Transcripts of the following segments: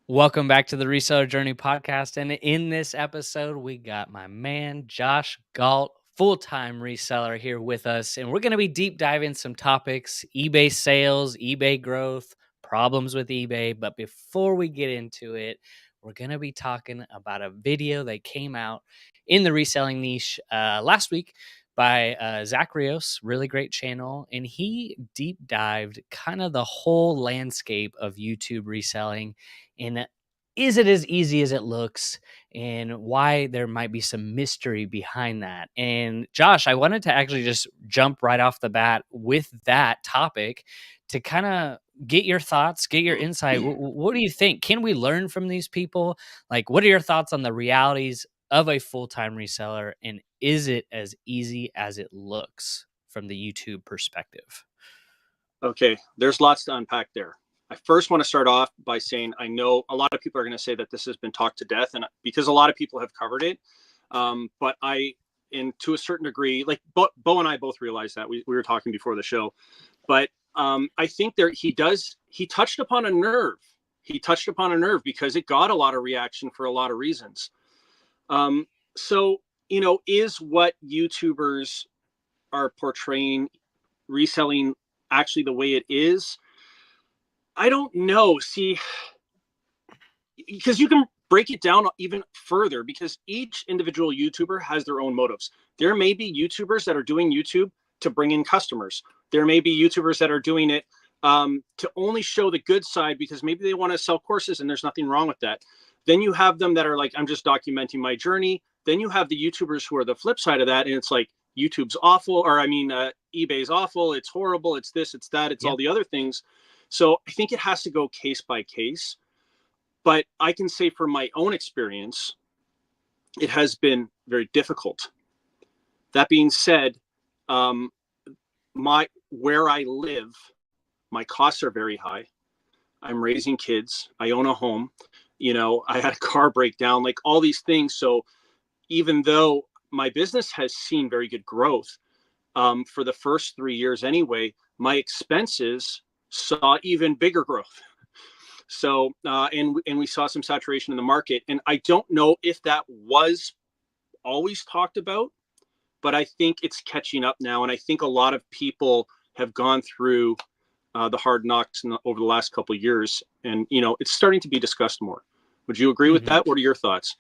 Welcome back to the Reseller Journey podcast. And in this episode, we got my man, Josh Galt, full-time reseller here with us. And we're going to be deep diving some topics, eBay sales, eBay growth, problems with eBay. But before we get into it, we're going to be talking about a video that came out in the reselling niche last week by Zach Rios, really great channel. And he deep dived kind of the whole landscape of YouTube reselling, and is it as easy as it looks, and why there might be some mystery behind that. And Josh, I wanted to actually just jump right off the bat with that topic to kind of get your thoughts, get your insight. What do you think? Can we learn from these people? Like, what are your thoughts on the realities of a full-time reseller, and is it as easy as it looks from the YouTube perspective? Okay, there's lots to unpack there. I first want to start off by saying I know a lot of people are going to say that this has been talked to death, and because a lot of people have covered it, but to a certain degree, like Bo and I both realized that we were talking before the show, but I think he touched upon a nerve. He touched upon a nerve because it got a lot of reaction for a lot of reasons. So is what YouTubers are portraying reselling actually the way it is? I don't know. See, because you can break it down even further, because each individual YouTuber has their own motives. There may be YouTubers that are doing YouTube to bring in customers. There may be YouTubers that are doing it to only show the good side because maybe they want to sell courses, and there's nothing wrong with that. Then you have them that are like, I'm just documenting my journey. Then you have the YouTubers who are the flip side of that, and it's like, YouTube's awful, or eBay's awful. It's horrible. It's this, it's that, it's all the other things. So I think it has to go case by case. But I can say from my own experience, it has been very difficult. That being said, where I live, my costs are very high. I'm raising kids. I own a home. I had a car breakdown, like all these things. So even though my business has seen very good growth, for the first 3 years anyway, my expenses saw even bigger growth. So, and we saw some saturation in the market. And I don't know if that was always talked about, but I think it's catching up now. And I think a lot of people have gone through the hard knocks over the last couple of years. And, it's starting to be discussed more. Would you agree with that? What are your thoughts?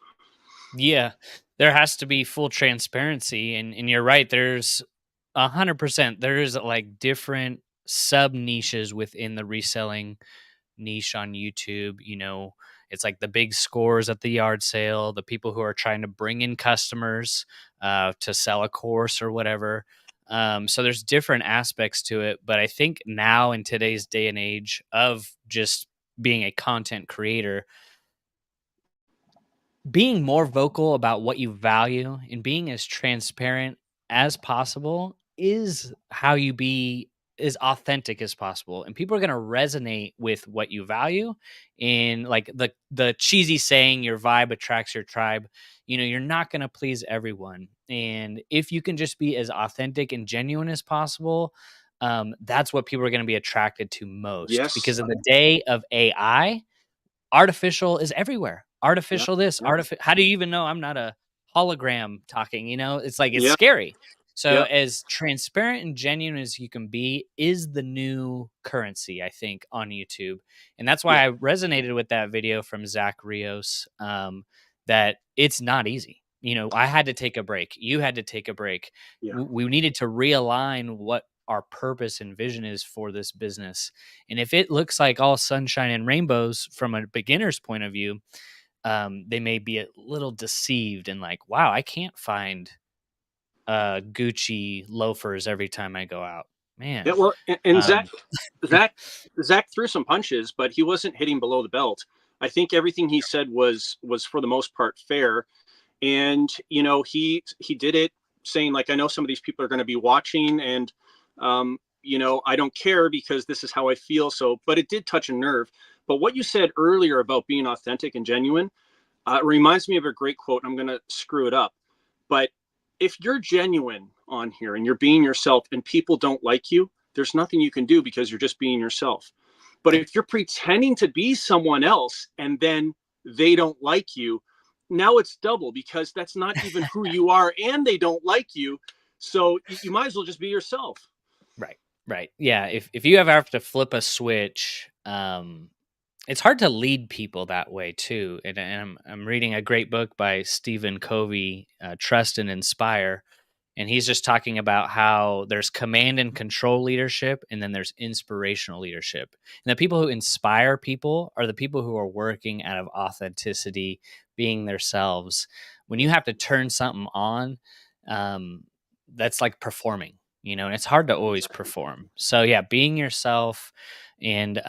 Yeah, there has to be full transparency. And you're right. There's 100%. There's like different sub niches within the reselling niche on YouTube. It's like the big scores at the yard sale, the people who are trying to bring in customers to sell a course or whatever. So there's different aspects to it. But I think now in today's day and age of just being a content creator, being more vocal about what you value and being as transparent as possible is how you be as authentic as possible, and people are going to resonate with what you value. And like the cheesy saying, your vibe attracts your tribe. You're not going to please everyone, and if you can just be as authentic and genuine as possible, that's what people are going to be attracted to most. Yes. Because in the day of AI, artificial is everywhere. Artificial this, how do you even know I'm not a hologram talking? It's like, it's scary. So as transparent and genuine as you can be is the new currency, I think, on YouTube. And that's why I resonated with that video from Zach Rios, that it's not easy. I had to take a break. You had to take a break. We needed to realign what our purpose and vision is for this business. And if it looks like all sunshine and rainbows from a beginner's point of view, they may be a little deceived and like, wow, I can't find Gucci loafers every time I go out, man. Yeah, well, and Zach threw some punches, but he wasn't hitting below the belt. I think everything he said was for the most part fair. And, he did it saying, like, I know some of these people are going to be watching, and I don't care because this is how I feel. So, but it did touch a nerve. But what you said earlier about being authentic and genuine reminds me of a great quote. I'm going to screw it up. But if you're genuine on here and you're being yourself and people don't like you, there's nothing you can do because you're just being yourself. But if you're pretending to be someone else and then they don't like you, now it's double, because that's not even who you are and they don't like you. So you might as well just be yourself. Right. Right. Yeah. If you ever have to flip a switch, it's hard to lead people that way too. And I'm reading a great book by Stephen Covey, Trust and Inspire, and he's just talking about how there's command and control leadership, and then there's inspirational leadership. And the people who inspire people are the people who are working out of authenticity, being themselves. When you have to turn something on, um, that's like performing, and it's hard to always perform. So yeah, being yourself. And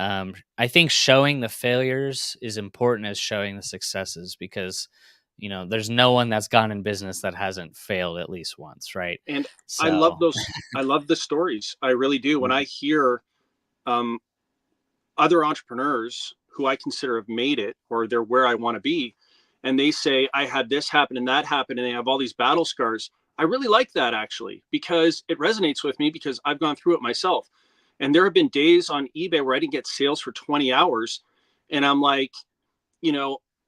I think showing the failures is important as showing the successes, because there's no one that's gone in business that hasn't failed at least once, right? And I love So those. I love the stories. I really do. When I hear um, other entrepreneurs who I consider have made it, or they're where I want to be, and they say, I had this happen and that happened, and they have all these battle scars. I really like that, actually, because it resonates with me, because I've gone through it myself. And there have been days on eBay where I didn't get sales for 20 hours. And I'm like,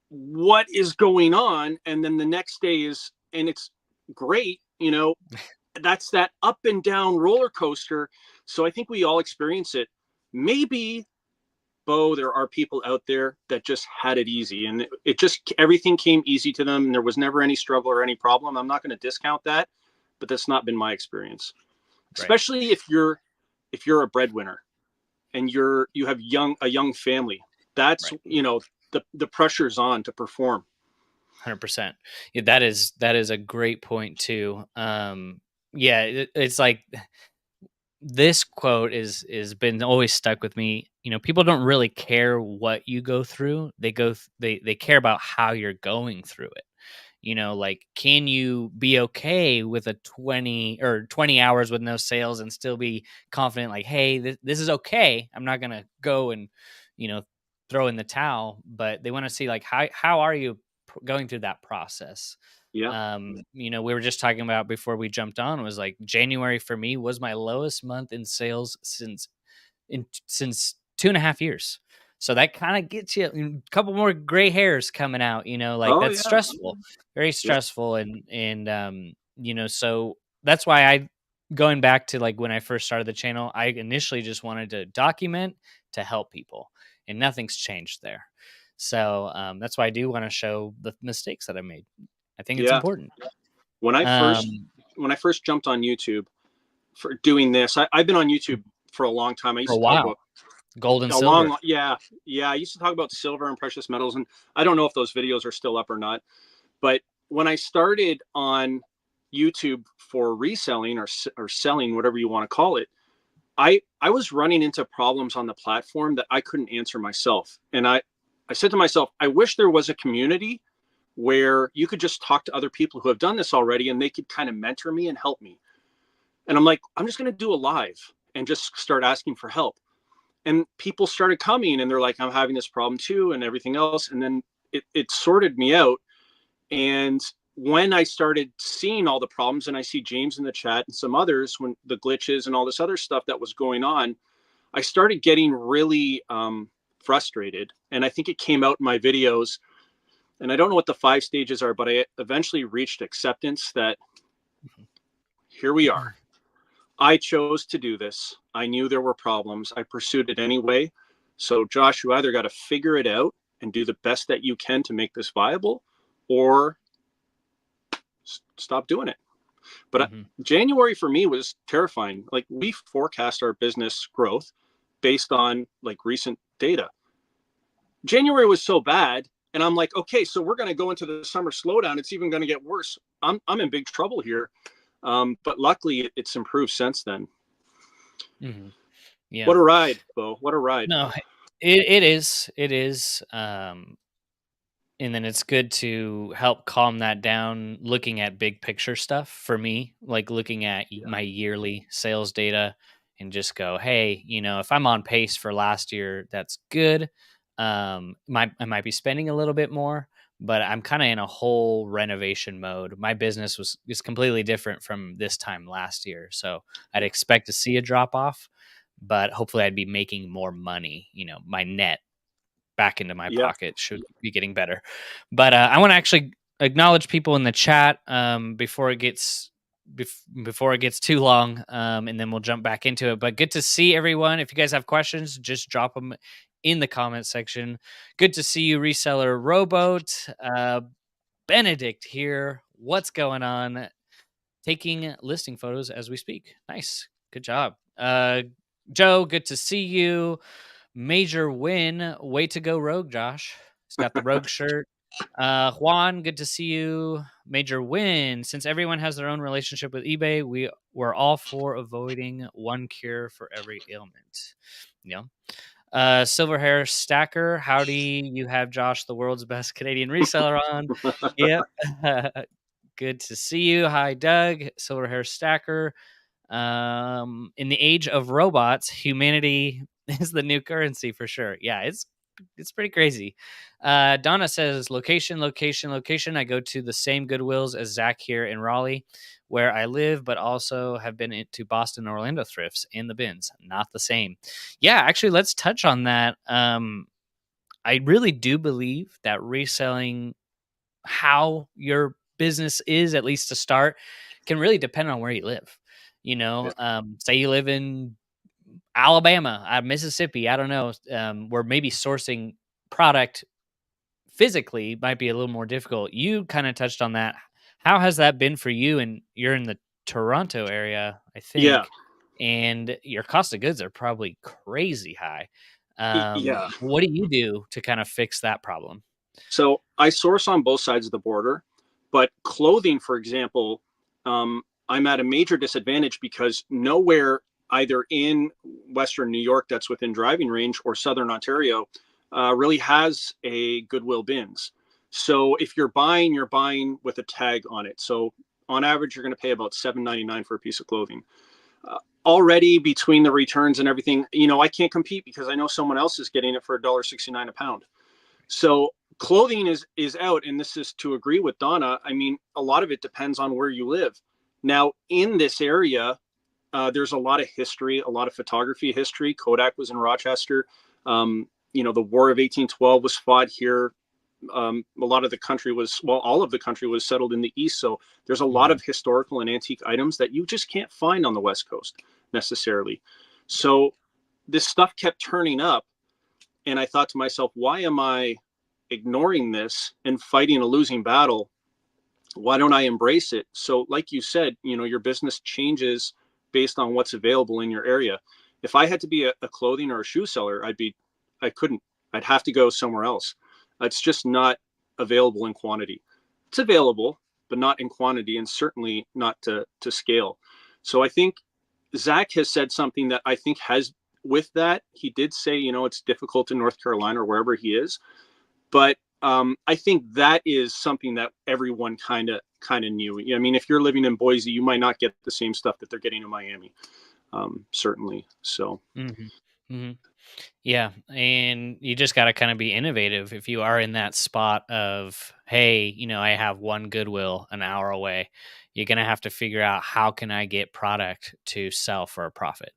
what is going on? And then the next day and it's great. That's that up and down roller coaster. So I think we all experience it. Maybe, Bo, there are people out there that just had it easy, and it just, everything came easy to them, and there was never any struggle or any problem. I'm not going to discount that, but that's not been my experience. right, Especially if you're a breadwinner and you have a young family. That's, right, the pressure's on to perform. 100%. Yeah, that is a great point too. Yeah, it's like this quote is been always stuck with me. People don't really care what you go through. They care about how you're going through it. Like, can you be okay with a 20 hours with no sales and still be confident, like, hey, this is okay. I'm not gonna go and you know throw in the towel. But they want to see, like, how are you going through that process. Yeah. We were just talking about before we jumped on, was like January for me was my lowest month in sales since 2.5 years. So that kind of gets you a couple more gray hairs coming out, like, Oh that's yeah. stressful, very Yeah. stressful. So that's why going back to, like, when I first started the channel, I initially just wanted to document, to help people, and nothing's changed there. So that's why I do want to show the mistakes that I made. I think it's Yeah. important. When I first Um, when I first jumped on YouTube for doing this, I've been on YouTube for a long time. I for used a to talk while, about gold and a silver. long, yeah, yeah. I used to talk about silver and precious metals, and I don't know if those videos are still up or not. But when I started on YouTube for reselling or selling, whatever you want to call it, I was running into problems on the platform that I couldn't answer myself. And I said to myself, I wish there was a community where you could just talk to other people who have done this already, and they could kind of mentor me and help me. And I'm like, I'm just going to do a live and just start asking for help. And people started coming, and they're like, I'm having this problem too, and everything else. And then it sorted me out. And when I started seeing all the problems, and I see James in the chat and some others, when the glitches and all this other stuff that was going on, I started getting really frustrated. And I think it came out in my videos. And I don't know what the 5 stages are, but I eventually reached acceptance that here we are. I chose to do this. I knew there were problems. I pursued it anyway. So, Josh, you either got to figure it out and do the best that you can to make this viable, or stop doing it. But Mm-hmm. January for me was terrifying. Like, we forecast our business growth based on like recent data. January was so bad, and I'm like, okay, so we're going to go into the summer slowdown. It's even going to get worse. I'm in big trouble here. But luckily, it's improved since then. Mm-hmm. Yeah. What a ride, Bo! What a ride. No, it is. It is. And then it's good to help calm that down, looking at big picture stuff for me, like looking at Yeah. my yearly sales data, and just go, hey, if I'm on pace for last year, that's good. I might be spending a little bit more, but I'm kind of in a whole renovation mode. My business is completely different from this time last year, so I'd expect to see a drop off. but hopefully I'd be making more money. My net back into my Yeah. pocket should be getting better. But I want to actually acknowledge people in the chat before it gets before it gets too long, and then we'll jump back into it. But good to see everyone. If you guys have questions, just drop them in the comment section. Good to see you, Reseller Rowboat. Benedict here. What's going on? Taking listing photos as we speak. Nice. Good job. Joe, good to see you. Major win. Way to go, Rogue Josh. He's got the Rogue shirt. Juan, good to see you. Major win. Since everyone has their own relationship with eBay, we're all for avoiding one cure for every ailment. Yeah. Silver hair stacker. Howdy, you have Josh, the world's best Canadian reseller on. Yep. Good to see you. Hi, Doug. Silver hair stacker. In the age of robots, humanity is the new currency for sure. Yeah, it's pretty crazy. Donna says location, location, location. I go to the same Goodwills as Zach here in Raleigh, where I live, but also have been into Boston, Orlando thrifts and the bins. Not the same. Yeah, actually, let's touch on that. I really do believe that reselling, how your business is, at least to start, can really depend on where you live. Yeah. Say you live in Alabama, Mississippi, I don't know, where maybe sourcing product physically might be a little more difficult. You kind of touched on that. How has that been for you? And you're in the Toronto area, I Yeah. think, and your cost of goods are probably crazy high. Yeah. What do you do to kind of fix that problem? So I source on both sides of the border, but clothing, for example, I'm at a major disadvantage because nowhere, either in Western New York that's within driving range or Southern Ontario, really has a Goodwill bins. So if you're buying with a tag on it. So on average, you're going to pay about $7.99 for a piece of clothing. Already between the returns and everything, I can't compete because I know someone else is getting it for $1.69 a pound. So clothing is out, and this is to agree with Donna. I mean, a lot of it depends on where you live. Now, in this area, there's a lot of history, a lot of photography history. Kodak was in Rochester. The War of 1812 was fought here. A lot of the country was, well, all of the country was settled in the east. So there's a lot Mhm. of historical and antique items that you just can't find on the West Coast necessarily. So this stuff kept turning up, and I thought to myself, why am I ignoring this and fighting a losing battle? Why don't I embrace it? So, like you said, your business changes based on what's available in your area. If I had to be a clothing or a shoe seller, I couldn't. I'd have to go somewhere else. It's just not available in quantity. It's available, but not in quantity, and certainly not to scale. So I think Zach has said something that I think has, with that, he did say, it's difficult in North Carolina or wherever he is, but I think that is something that everyone kind of knew. I mean, if you're living in Boise, you might not get the same stuff that they're getting in Miami, certainly. So Mhm. Mhm. Yeah, and you just gotta kinda be innovative if you are in that spot of, "Hey, I have one Goodwill an hour away." You're gonna have to figure out, "How can I get product to sell for a profit?"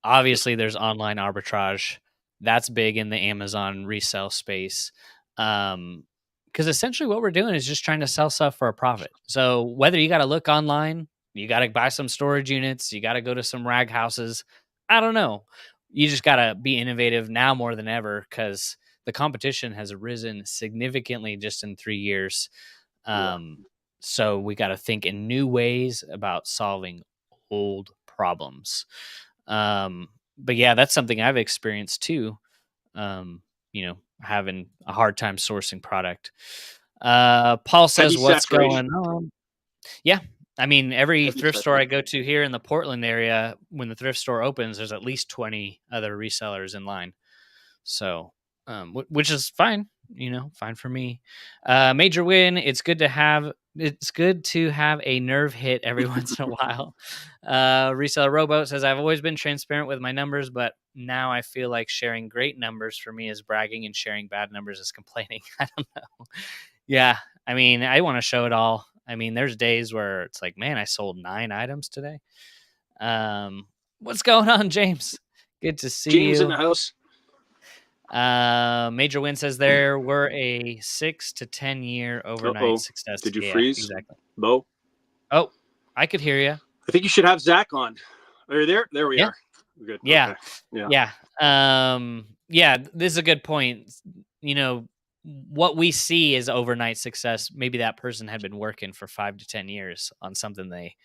yeah, Obviously, there's online arbitrage. That's big in the Amazon resale space. Because essentially what we're doing is just trying to sell stuff for a profit. So whether you gotta look online, you gotta buy some storage units, you gotta go to some rag houses, I don't know. You just gotta be innovative now more than ever because the competition has risen significantly just in 3 years. yeah. Um, so we gotta think in new ways about solving old problems. But yeah, that's something I've experienced too. Having a hard time sourcing product. Paul Heavy says, "What's saturation. going on?" Yeah, I mean, every Heavy thrift store I saturation. go to here in the Portland area, when the thrift store opens, there's at least 20 other resellers in line. So, which is fine, fine for me. Major win. It's good to have a nerve hit every once in a while. Reseller Rowboat says, I've always been transparent with my numbers, but now I feel like sharing great numbers for me is bragging and sharing bad numbers is complaining. I don't know. Yeah. I mean, I want to show it all. I mean, there's days where it's like, man, I sold 9 items today. What's going on, James? Good to see James in you. the house. Major Win says there were a 6 to 10 year overnight Uh-oh. success. Did you Yeah, freeze, exactly. Bo? Oh, I could hear you. I think you should have Zach on. Are you there? There we Yeah. are. Good. Yeah. Okay. Yeah. Yeah. Yeah, this is a good point. You know, what we see is overnight success. Maybe that person had been working for 5 to 10 years on something they,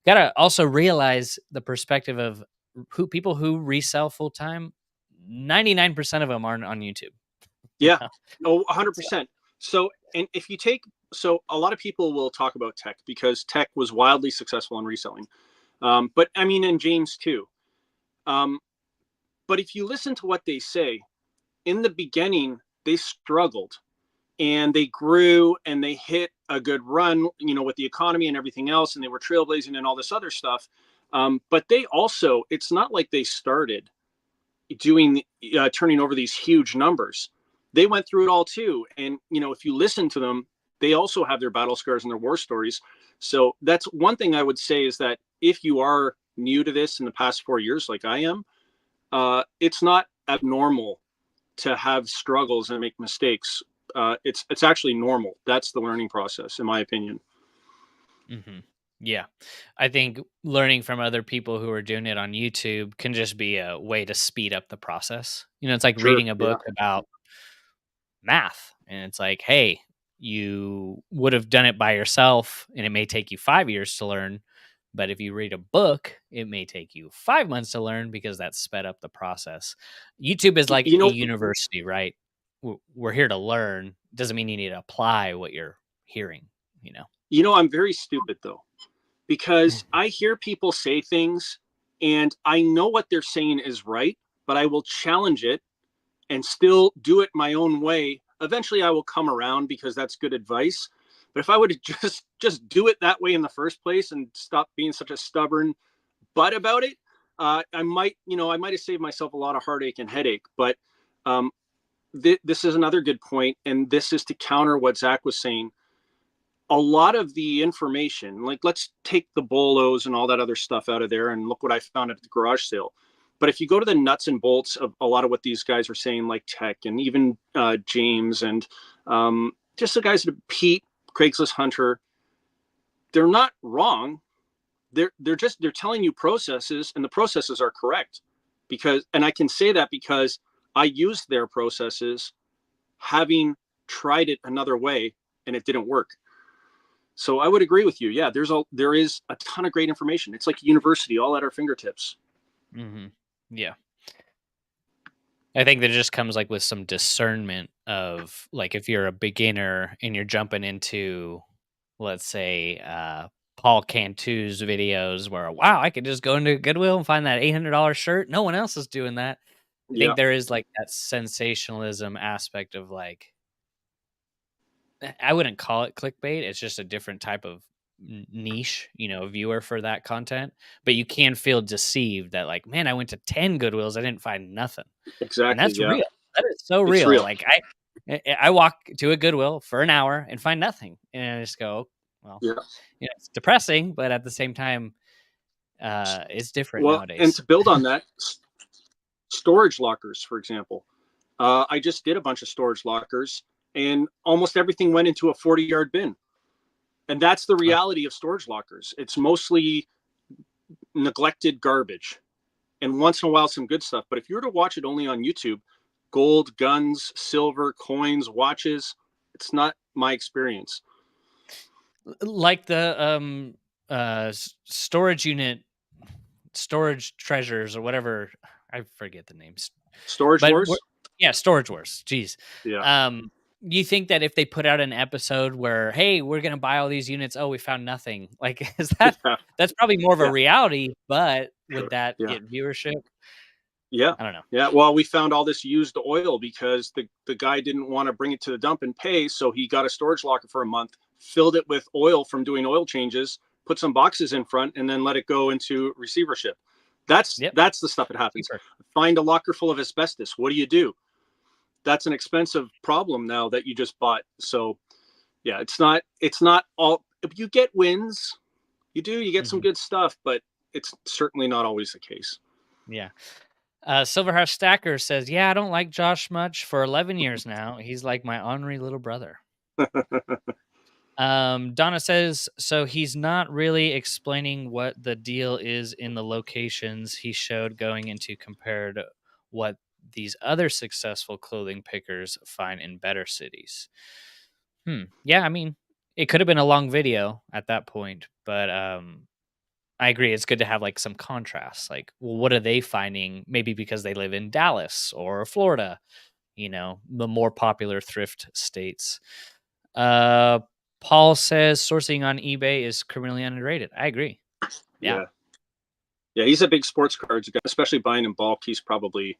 got to also realize the perspective of who people who resell full time. 99% of them aren't on YouTube. You Yeah. know? Oh, So, 100%. So, and if you take, so a lot of people will talk about tech because tech was wildly successful in reselling. But I mean, and James too. Um, but if you listen to what they say, in the beginning, they struggled and they grew and they hit a good run, with the economy and everything else. And they were trailblazing and all this other stuff. But they also, it's not like they started doing, turning over these huge numbers. They went through it all too. And, if you listen to them, they also have their battle scars and their war stories. So that's one thing I would say is that if you are new to this in the past 4 years, like I am, it's not abnormal to have struggles and make mistakes. It's actually normal. That's the learning process, in my opinion. hmm yeah, I think learning from other people who are doing it on YouTube can just be a way to speed up the process. It's like Sure. reading a Yeah. book about math, and it's like, hey, you would have done it by yourself and it may take you 5 years to learn, but if you read a book it may take you 5 months to learn because that sped up the process. YouTube is like You a know, university, right? We're here to learn. Doesn't mean you need to apply what you're hearing, you know. I'm very stupid though, because I hear people say things and I know what they're saying is right, but I will challenge it and still do it my own way. Eventually I will come around because that's good advice. But if I would just do it that way in the first place and stop being such a stubborn butt about it, I might have saved myself a lot of heartache and headache. But um, this is another good point, and this is to counter what Zach was saying. A lot of the information, like let's take the bolos and all that other stuff out of there, and look what I found at the garage sale. But if you go to the nuts and bolts of a lot of what these guys are saying, like tech and even James and just the guys that Pete, Craigslist Hunter, they're not wrong. They're telling you processes, and the processes are correct. And I can say that because I used their processes, having tried it another way, and it didn't work. So I would agree with you. Yeah, there is a ton of great information. It's like university, all at our fingertips. hmm yeah, I think that just comes like with some discernment of like if you're a beginner and you're jumping into, let's say, Paul Cantu's videos where, wow, I could just go into Goodwill and find that $800 shirt. No one else is doing that. I Yeah, think there is like that sensationalism aspect of like, I wouldn't call it clickbait. It's just a different type of niche, viewer for that content. But you can feel deceived that like, man, I went to 10 Goodwills, I didn't find nothing. And exactly. that's Yeah, real. That is so it's real. real. Like I walk to a Goodwill for an hour and find nothing, and I just go, well, Yeah. it's depressing, but at the same time, it's different Well, and nowadays. to build on that, storage lockers, for example. I just did a bunch of storage lockers, and almost everything went into a 40-yard bin. And that's the Oh, reality of storage lockers. It's mostly neglected garbage, and once in a while some good stuff. But if you were to watch it only on YouTube, gold, guns, silver, coins, watches, it's not my experience. like the storage unit, storage treasures or whatever. I forget the names, Storage but wars. yeah, Storage Wars. Jeez. Yeah. You think that if they put out an episode where, hey, we're gonna buy all these units, oh, we found nothing. Like, is that Yeah. that's probably more of a Yeah. reality, but would Sure. that Yeah. get viewership? Yeah. I don't know. Yeah. Well, we found all this used oil because the guy didn't want to bring it to the dump and pay. So he got a storage locker for a month, filled it with oil from doing oil changes, put some boxes in front, and then let it go into receivership. That's Yep. that's the stuff that happens. Cheaper. Find a locker full of asbestos. What do? That's an expensive problem now that you just bought. So yeah, it's not all. You get wins. You get some Mhm. good stuff, but it's certainly not always the case. Yeah. Silverhouse Stacker says, "Yeah, I don't like Josh much for 11 years now. He's like my ornery little brother." Donna says, "So he's not really explaining what the deal is in the locations he showed going into compared to what these other successful clothing pickers find in better cities." Yeah, I mean, it could have been a long video at that point, but I agree. It's good to have like some contrast. Like, well, what are they finding? Maybe because they live in Dallas or Florida, the more popular thrift states. Uh, Paul says sourcing on eBay is criminally underrated. I agree. Yeah. Yeah. Yeah, he's a big sports cards guy, especially buying in bulk. He's probably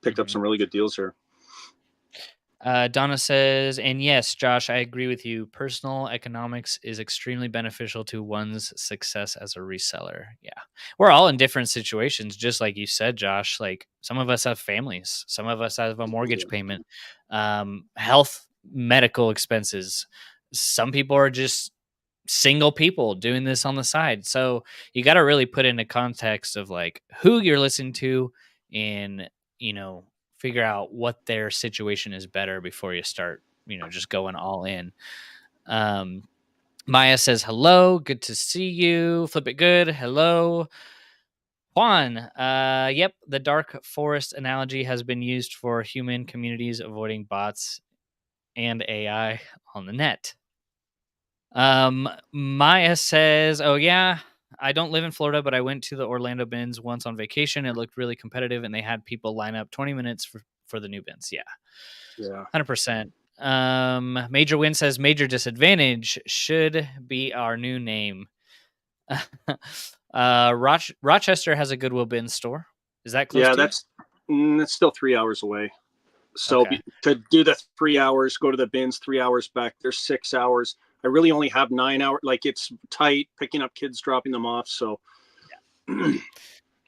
picked up Mhm. some really good deals here. Donna says, and yes, Josh, I agree with you. Personal economics is extremely beneficial to one's success as a reseller. Yeah. We're all in different situations, just like you said, Josh. Like some of us have families, some of us have a mortgage Yeah. payment, health, medical expenses. Some people are just single people doing this on the side. So you got to really put into context of like who you're listening to and, you know, figure out what their situation is better before you start, just going all in. Um, Maya says, hello, good to see you. Flip it good. Hello. Juan, yep, the dark forest analogy has been used for human communities avoiding bots and AI on the net. Maya says, "Oh yeah, I don't live in Florida, but I went to the Orlando bins once on vacation. It looked really competitive, and they had people line up 20 minutes for the new bins. Yeah, Yeah. 100%." Major Win says, "Major disadvantage should be our new name." Rochester has a Goodwill bin store. Is that close Yeah, to you? that's still 3 hours away. So Okay. to do the 3 hours, go to the bins, 3 hours back, there's 6 hours. I really only have 9 hours. Like it's tight picking up kids, dropping them off. So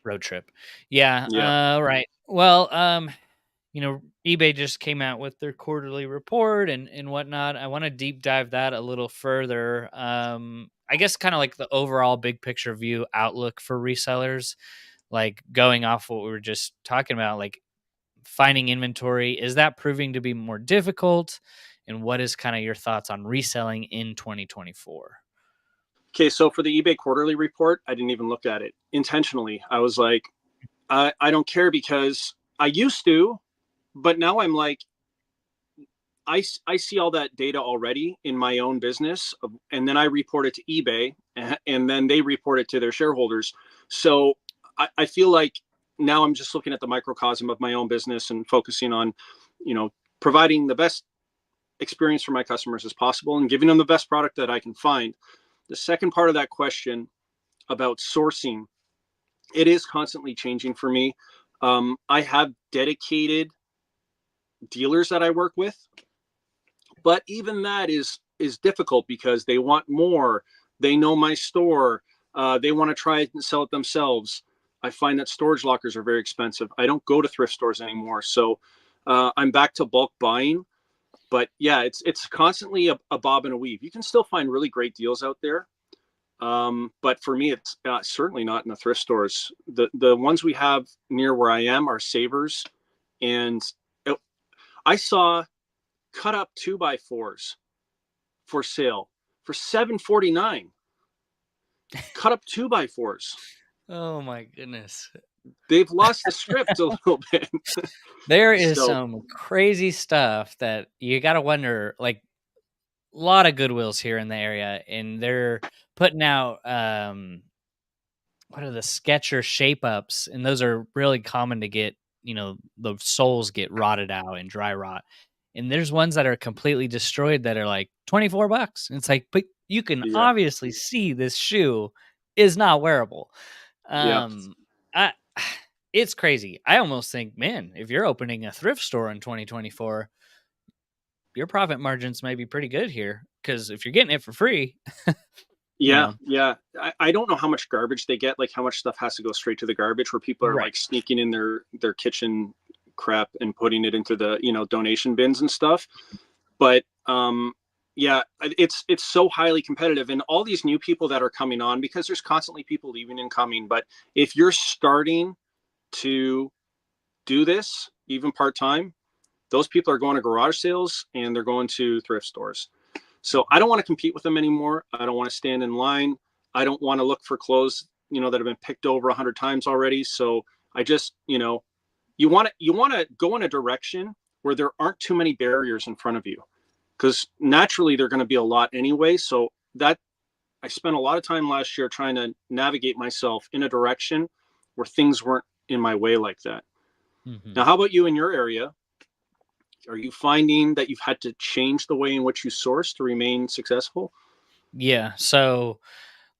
Road trip. Yeah. yeah. Right. Well, eBay just came out with their quarterly report and whatnot. I want to deep dive that a little further. I guess kind of like the overall big picture view outlook for resellers, like going off what we were just talking about, like finding inventory. Is that proving to be more difficult? And what is kind of your thoughts on reselling in 2024? Okay, so for the eBay quarterly report, I didn't even look at it intentionally. I was like, I don't care because I used to, but now I'm like, I see all that data already in my own business, and then I report it to eBay, and then they report it to their shareholders. So I feel like now I'm just looking at the microcosm of my own business and focusing on, providing the best experience for my customers as possible and giving them the best product that I can find. The second part of that question about sourcing, it is constantly changing for me. I have dedicated dealers that I work with, but even that is difficult because they want more. They know my store. They want to try it and sell it themselves. I find that storage lockers are very expensive. I don't go to thrift stores anymore, so I'm back to bulk buying. But yeah, it's constantly a bob and a weave. You can still find really great deals out there, but for me, it's certainly not in the thrift stores. The ones we have near where I am are Savers, and it, I saw cut up 2x4s for sale for $749. Cut up 2x4s. Oh my goodness. They've lost the script a little bit. There is So some crazy stuff that you got to wonder, like a lot of Goodwills here in the area, and they're putting out what are the Sketcher shape ups, and those are really common to get. The soles get rotted out and dry rot, and there's ones that are completely destroyed that are like $24. And it's like, but you can yeah, obviously see this shoe is not wearable. yeah, Um, I. It's crazy. I almost think, man, if you're opening a thrift store in 2024, your profit margins may be pretty good here because if you're getting it for free, you yeah, know, yeah. I don't know how much garbage they get, like how much stuff has to go straight to the garbage, where people are right. like sneaking in their kitchen crap and putting it into the donation bins and stuff. But yeah, it's so highly competitive, and all these new people that are coming on, because there's constantly people leaving and coming. But if you're starting to do this, even part-time, those people are going to garage sales and they're going to thrift stores. So I don't want to compete with them anymore. I don't want to stand in line. I don't want to look for clothes, that have been picked over 100 times already. So I just, you want to go in a direction where there aren't too many barriers in front of you, because naturally they're going to be a lot anyway. So that I spent a lot of time last year trying to navigate myself in a direction where things weren't in my way like that. Mm-hmm. Now, how about you in your area? Are you finding that you've had to change the way in which you source to remain successful? Yeah. So,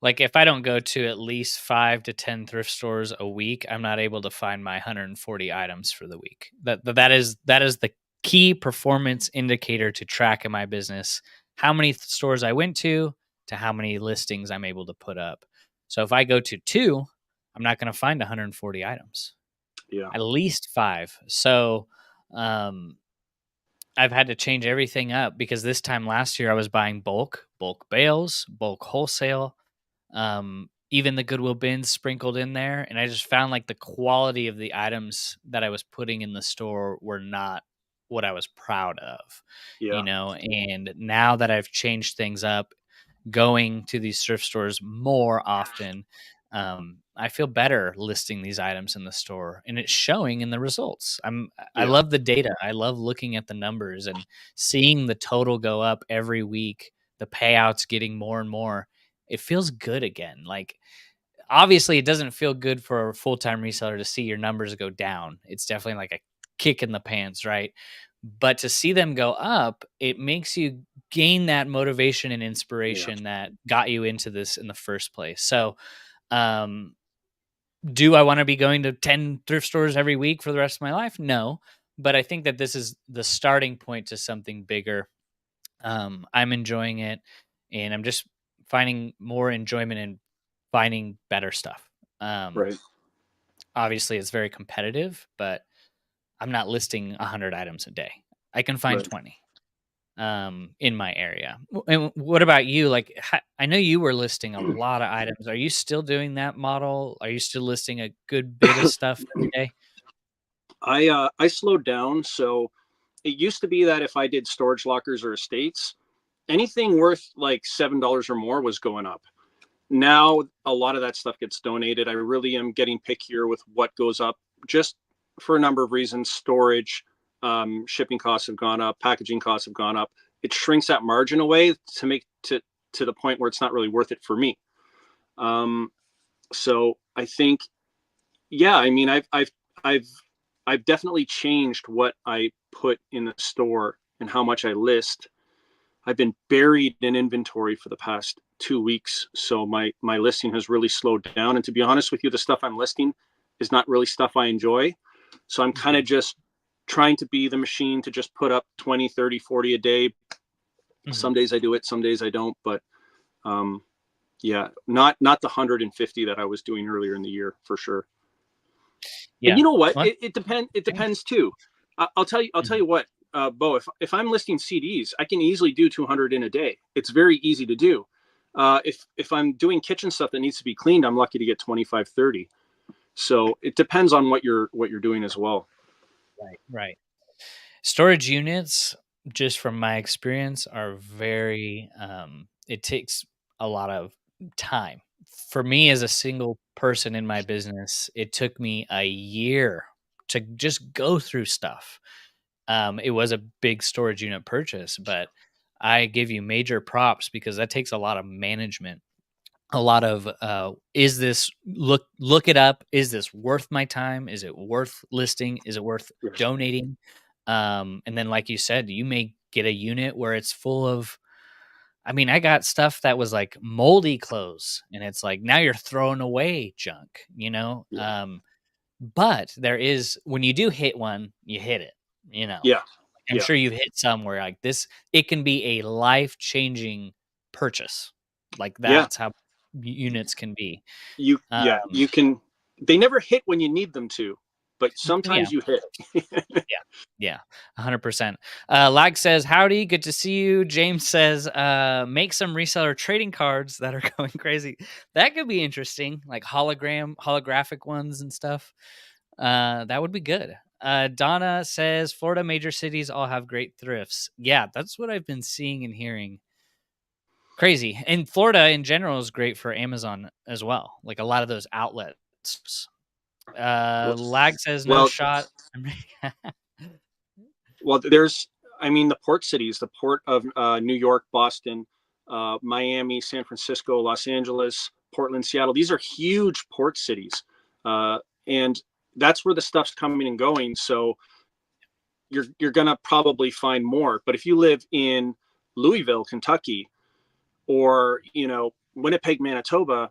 like, if I don't go to at least 5 to 10 thrift stores a week, I'm not able to find my 140 items for the week. That is the key performance indicator to track in my business. How many stores I went to how many listings I'm able to put up. So if I go to 2, I'm not going to find 140 items. Yeah. At least 5. So, I've had to change everything up because this time last year I was buying bulk bales, bulk wholesale, even the Goodwill bins sprinkled in there. And I just found like the quality of the items that I was putting in the store were not what I was proud of, Yeah. And now that I've changed things up, going to these thrift stores more often, I feel better listing these items in the store, and it's showing in the results. I Yeah. love the data. I love looking at the numbers and seeing the total go up every week, the payouts getting more and more. It feels good again. Like, obviously it doesn't feel good for a full-time reseller to see your numbers go down. It's definitely like a kick in the pants, right? But to see them go up, it makes you gain that motivation and Yeah. inspiration that got you into this in the first place. So, um, do I want to be going to 10 thrift stores every week for the rest of my life? No. But I think that this is the starting point to something bigger. I'm enjoying it, and I'm just finding more enjoyment in finding better stuff. Um, Right. Obviously, it's very competitive, but I'm not listing 100 items a day. I can find Right. 20 in my area. And what about you? Like, I know you were listing a lot of items. Are you still doing that model? Are you still listing a good bit of stuff every day? I slowed down. So it used to be that if I did storage lockers or estates, anything worth like $7 or more was going up. Now a lot of that stuff gets donated. I really am getting pickier with what goes up, just for a number of reasons. Storage, shipping costs have gone up, packaging costs have gone up. It shrinks that margin away to make to the point where it's not really worth it for me. Um, so I think, yeah, I mean, I've I've definitely changed what I put in the store and how much I list. I've been buried in inventory for the past 2 weeks, so my listing has really slowed down. And to be honest with you, the stuff I'm listing is not really stuff I enjoy. So I'm kind Mhm. of just trying to be the machine to just put up 20, 30, 40 a day. Mhm. Some days I do it, some days I don't. But um, yeah, not the 150 that I was doing earlier in the year for sure. And Yeah. you know what? Well, It change. depends too. I'll tell Mhm. you what, Bo. If I'm listing CDs, I can easily do 200 in a day. It's very easy to do. If I'm doing kitchen stuff that needs to be cleaned, I'm lucky to get 25, 30. So it depends on what you're doing as well. Right. Right. Storage units, just from my experience, are very, it takes a lot of time. For me as a single person in my business, it took me a year to just go through stuff. It was a big storage unit purchase, but I give you major props because that takes a lot of management, a lot of is this, look it up, is this worth my time, is it worth listing, is it worth Yes. donating? And then, like you said, you may get a unit where it's full of, I mean, I got stuff that was like moldy clothes, and it's like now you're throwing away junk, Yeah. but there is, when you do hit one, you hit it, you know. Yeah. I'm Yeah. sure you've hit some where like this, it can be a life-changing purchase. Like, Yeah. that's how units can be. You can. They never hit when you need them to, but Yeah, sometimes you hit. yeah, yeah, 100%. Lag says, "Howdy, good to see you." James says, "Make some reseller trading cards that are going crazy." That could be interesting, like holographic ones and stuff. That would be good. Donna says Florida major cities all have great thrifts. Yeah, that's what I've been seeing and hearing. Crazy. And Florida in general is great for Amazon as well. Like a lot of those outlets. Well, Lag says no well, shot. well, there's, I mean, the port cities, the port of New York, Boston, Miami, San Francisco, Los Angeles, Portland, Seattle. These are huge port cities, and that's where the stuff's coming and going. So you're gonna probably find more. But if you live in Louisville, Kentucky, or Winnipeg, Manitoba,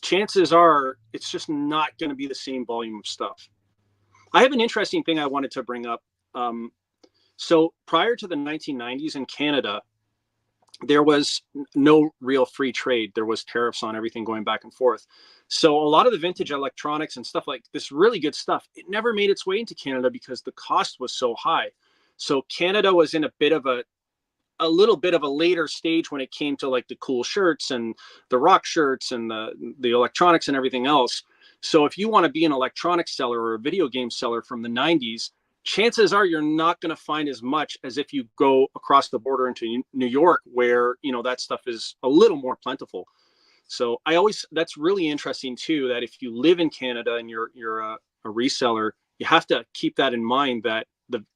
chances are it's just not going to be the same volume of stuff. I have an interesting thing I wanted to bring up. So prior to the 1990s in Canada, there was no real free trade. There was tariffs on everything going back and forth. So a lot of the vintage electronics and stuff like this really good stuff, it never made its way into Canada because the cost was so high. So Canada was in a bit of a little bit of a later stage when it came to like the cool shirts and the rock shirts and the electronics and everything else. So if you want to be an electronics seller or a video game seller from the 90s, chances are you're not going to find as much as if you go across the border into New York, where that stuff is a little more plentiful. So that's really interesting too, that if you live in Canada and you're a reseller, you have to keep that in mind, that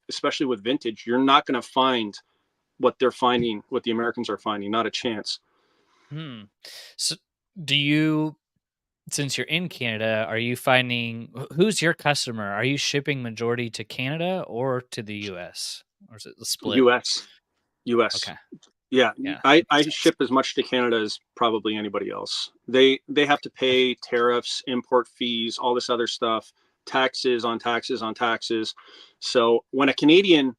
especially with vintage, you're not going to find what they're finding, what the Americans are finding. Not a chance. So do you, since you're in Canada, are you finding who's your customer? Are you shipping majority to Canada or to the US? Or is it the split? US. Okay. Yeah, Yeah. I ship as much to Canada as probably anybody else. They have to pay tariffs, import fees, all this other stuff, taxes on taxes on taxes. So when a Canadian,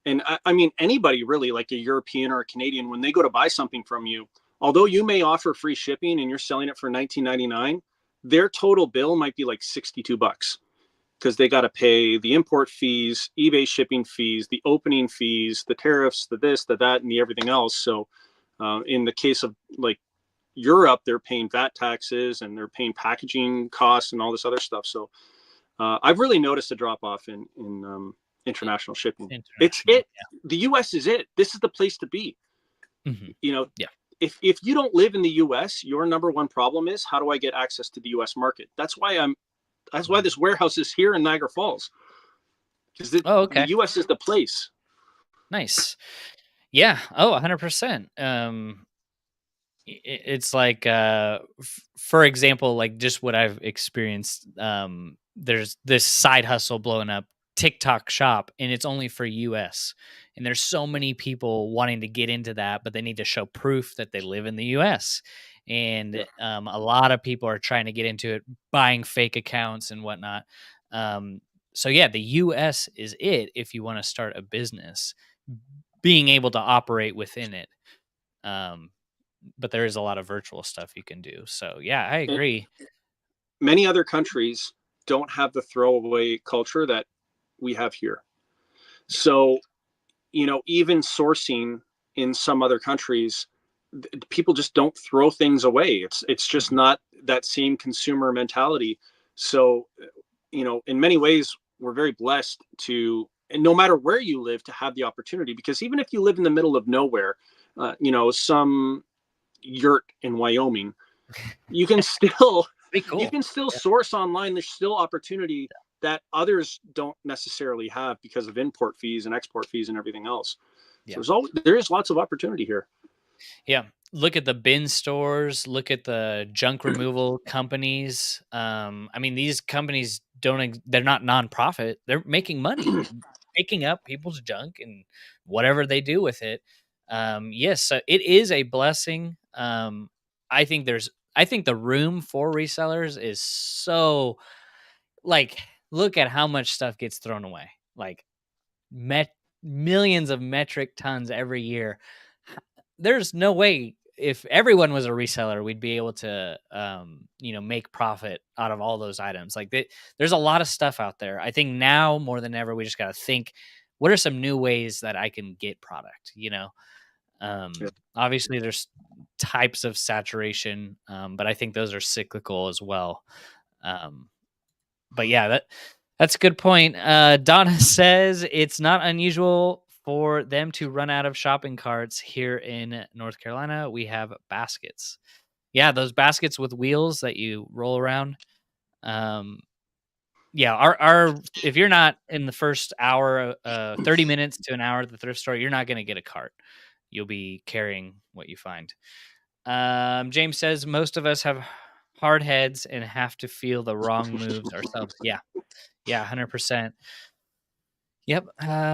and I mean anybody really, like a European or a Canadian, when they go to buy something from you, although you may offer free shipping and you're selling it for $19.99, their total bill might be like $62, because they got to pay the import fees, eBay shipping fees, the opening fees, the tariffs, the this, the that, and the everything else. So in the case of like Europe, they're paying VAT taxes and they're paying packaging costs and all this other stuff. So I've really noticed a drop off in international shipping. It's International. it. The U.S. is it. This is the place to be. Yeah. Hmm. You know, Yeah. if you don't live in the U.S., your number one problem is, how do I get access to the U.S. market? That's why this warehouse is here in Niagara Falls, because Oh, the okay. U.S. is the place. Nice. Yeah. Oh, 100%. It's like for example, like just what I've experienced, there's this side hustle blowing up, TikTok shop, and it's only for US, and there's so many people wanting to get into that, but they need to show proof that they live in the US, Yeah. and a lot of people are trying to get into it, buying fake accounts and whatnot. So yeah, the US is it if you want to start a business, being able to operate within it. um but there is a lot of virtual stuff you can do. So yeah, I And agree. many other countries don't have the throwaway culture that we have here. So, even sourcing in some other countries, people just don't throw things away. It's just Mhm. not that same consumer mentality. So, in many ways, we're very blessed to, and no matter where you live, to have the opportunity. Because even if you live in the middle of nowhere, some yurt in Wyoming, you can still Pretty you cool. can still Yeah. source online. There's still opportunity that others don't necessarily have because of import fees and export fees and everything else. So Yeah. there is lots of opportunity here. Yeah. Look at the bin stores, look at the junk removal companies. I mean, these companies they're not nonprofit. They're making money picking up people's junk and whatever they do with it. Yes, so it is a blessing. I think the room for resellers is so, like, look at how much stuff gets thrown away. Like met millions of metric tons every year. There's no way if everyone was a reseller, we'd be able to, make profit out of all those items. Like there's a lot of stuff out there. I think now more than ever, we just got to think, what are some new ways that I can get product? Yeah. Obviously there's types of saturation, but I think those are cyclical as well. Um, But yeah, that's a good point. Donna says it's not unusual for them to run out of shopping carts here in North Carolina. We have baskets. Yeah, those baskets with wheels that you roll around. Um, yeah, our if you're not in the first hour, 30 minutes to an hour at the thrift store, you're not going to get a cart. You'll be carrying what you find. James says most of us have hard heads and have to feel the wrong moves ourselves. Yeah, yeah, 100%. Yep.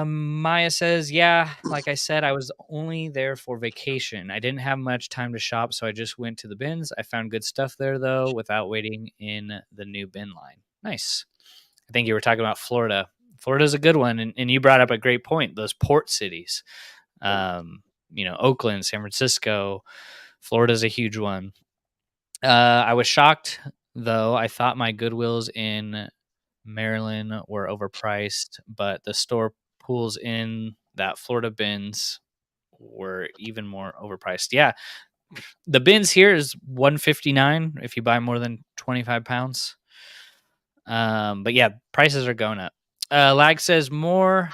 Maya says, yeah, like I said, I was only there for vacation. I didn't have much time to shop, so I just went to the bins. I found good stuff there, though, without waiting in the new bin line. Nice. I think you were talking about Florida. Florida's a good one. And you brought up a great point, those port cities. Oakland, San Francisco, Florida's a huge one. I was shocked, though. I thought my Goodwills in Maryland were overpriced, but the store pools in that Florida bins were even more overpriced. Yeah, the bins here is $159 if you buy more than 25 pounds. But yeah, prices are going up. Lag says more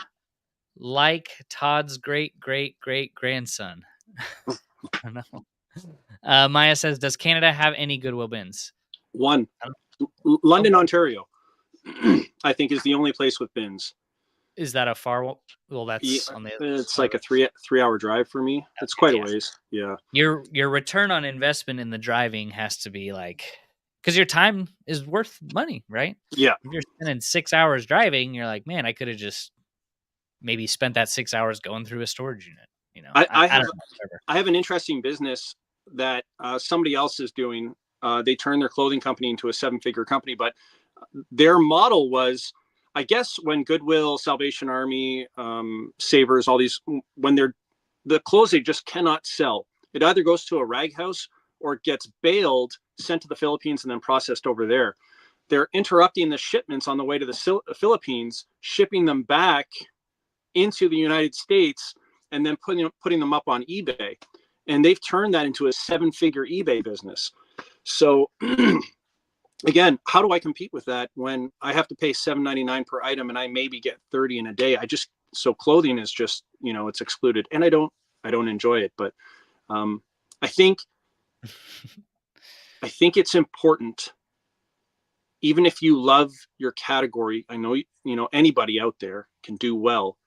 like Todd's great great great grandson. I don't know. Maya says, does Canada have any Goodwill bins? One, I London, Ontario, I think is the only place with bins. Is that a far? Well, that's on the. It's like a 3 hour drive for me. It's quite a ways. Yeah. Your return on investment in the driving has to be like, because your time is worth money, right? Yeah. If you're spending 6 hours driving, you're like, man, I could have just maybe spent that 6 hours going through a storage unit. I I have don't know. I have an interesting business that somebody else is doing. They turned their clothing company into a 7-figure company, but their model was, I guess, when Goodwill, Salvation Army, Savers, all these, when the clothes they just cannot sell. It either goes to a rag house or it gets baled, sent to the Philippines, and then processed over there. They're interrupting the shipments on the way to the Philippines, shipping them back into the United States, and then putting them up on eBay. And they've turned that into a 7-figure eBay business. So again, how do I compete with that when I have to pay $7.99 per item and I maybe get 30 in a day? So clothing is just, it's excluded, and I don't enjoy it. But I think it's important, even if you love your category. I know, anybody out there can do well,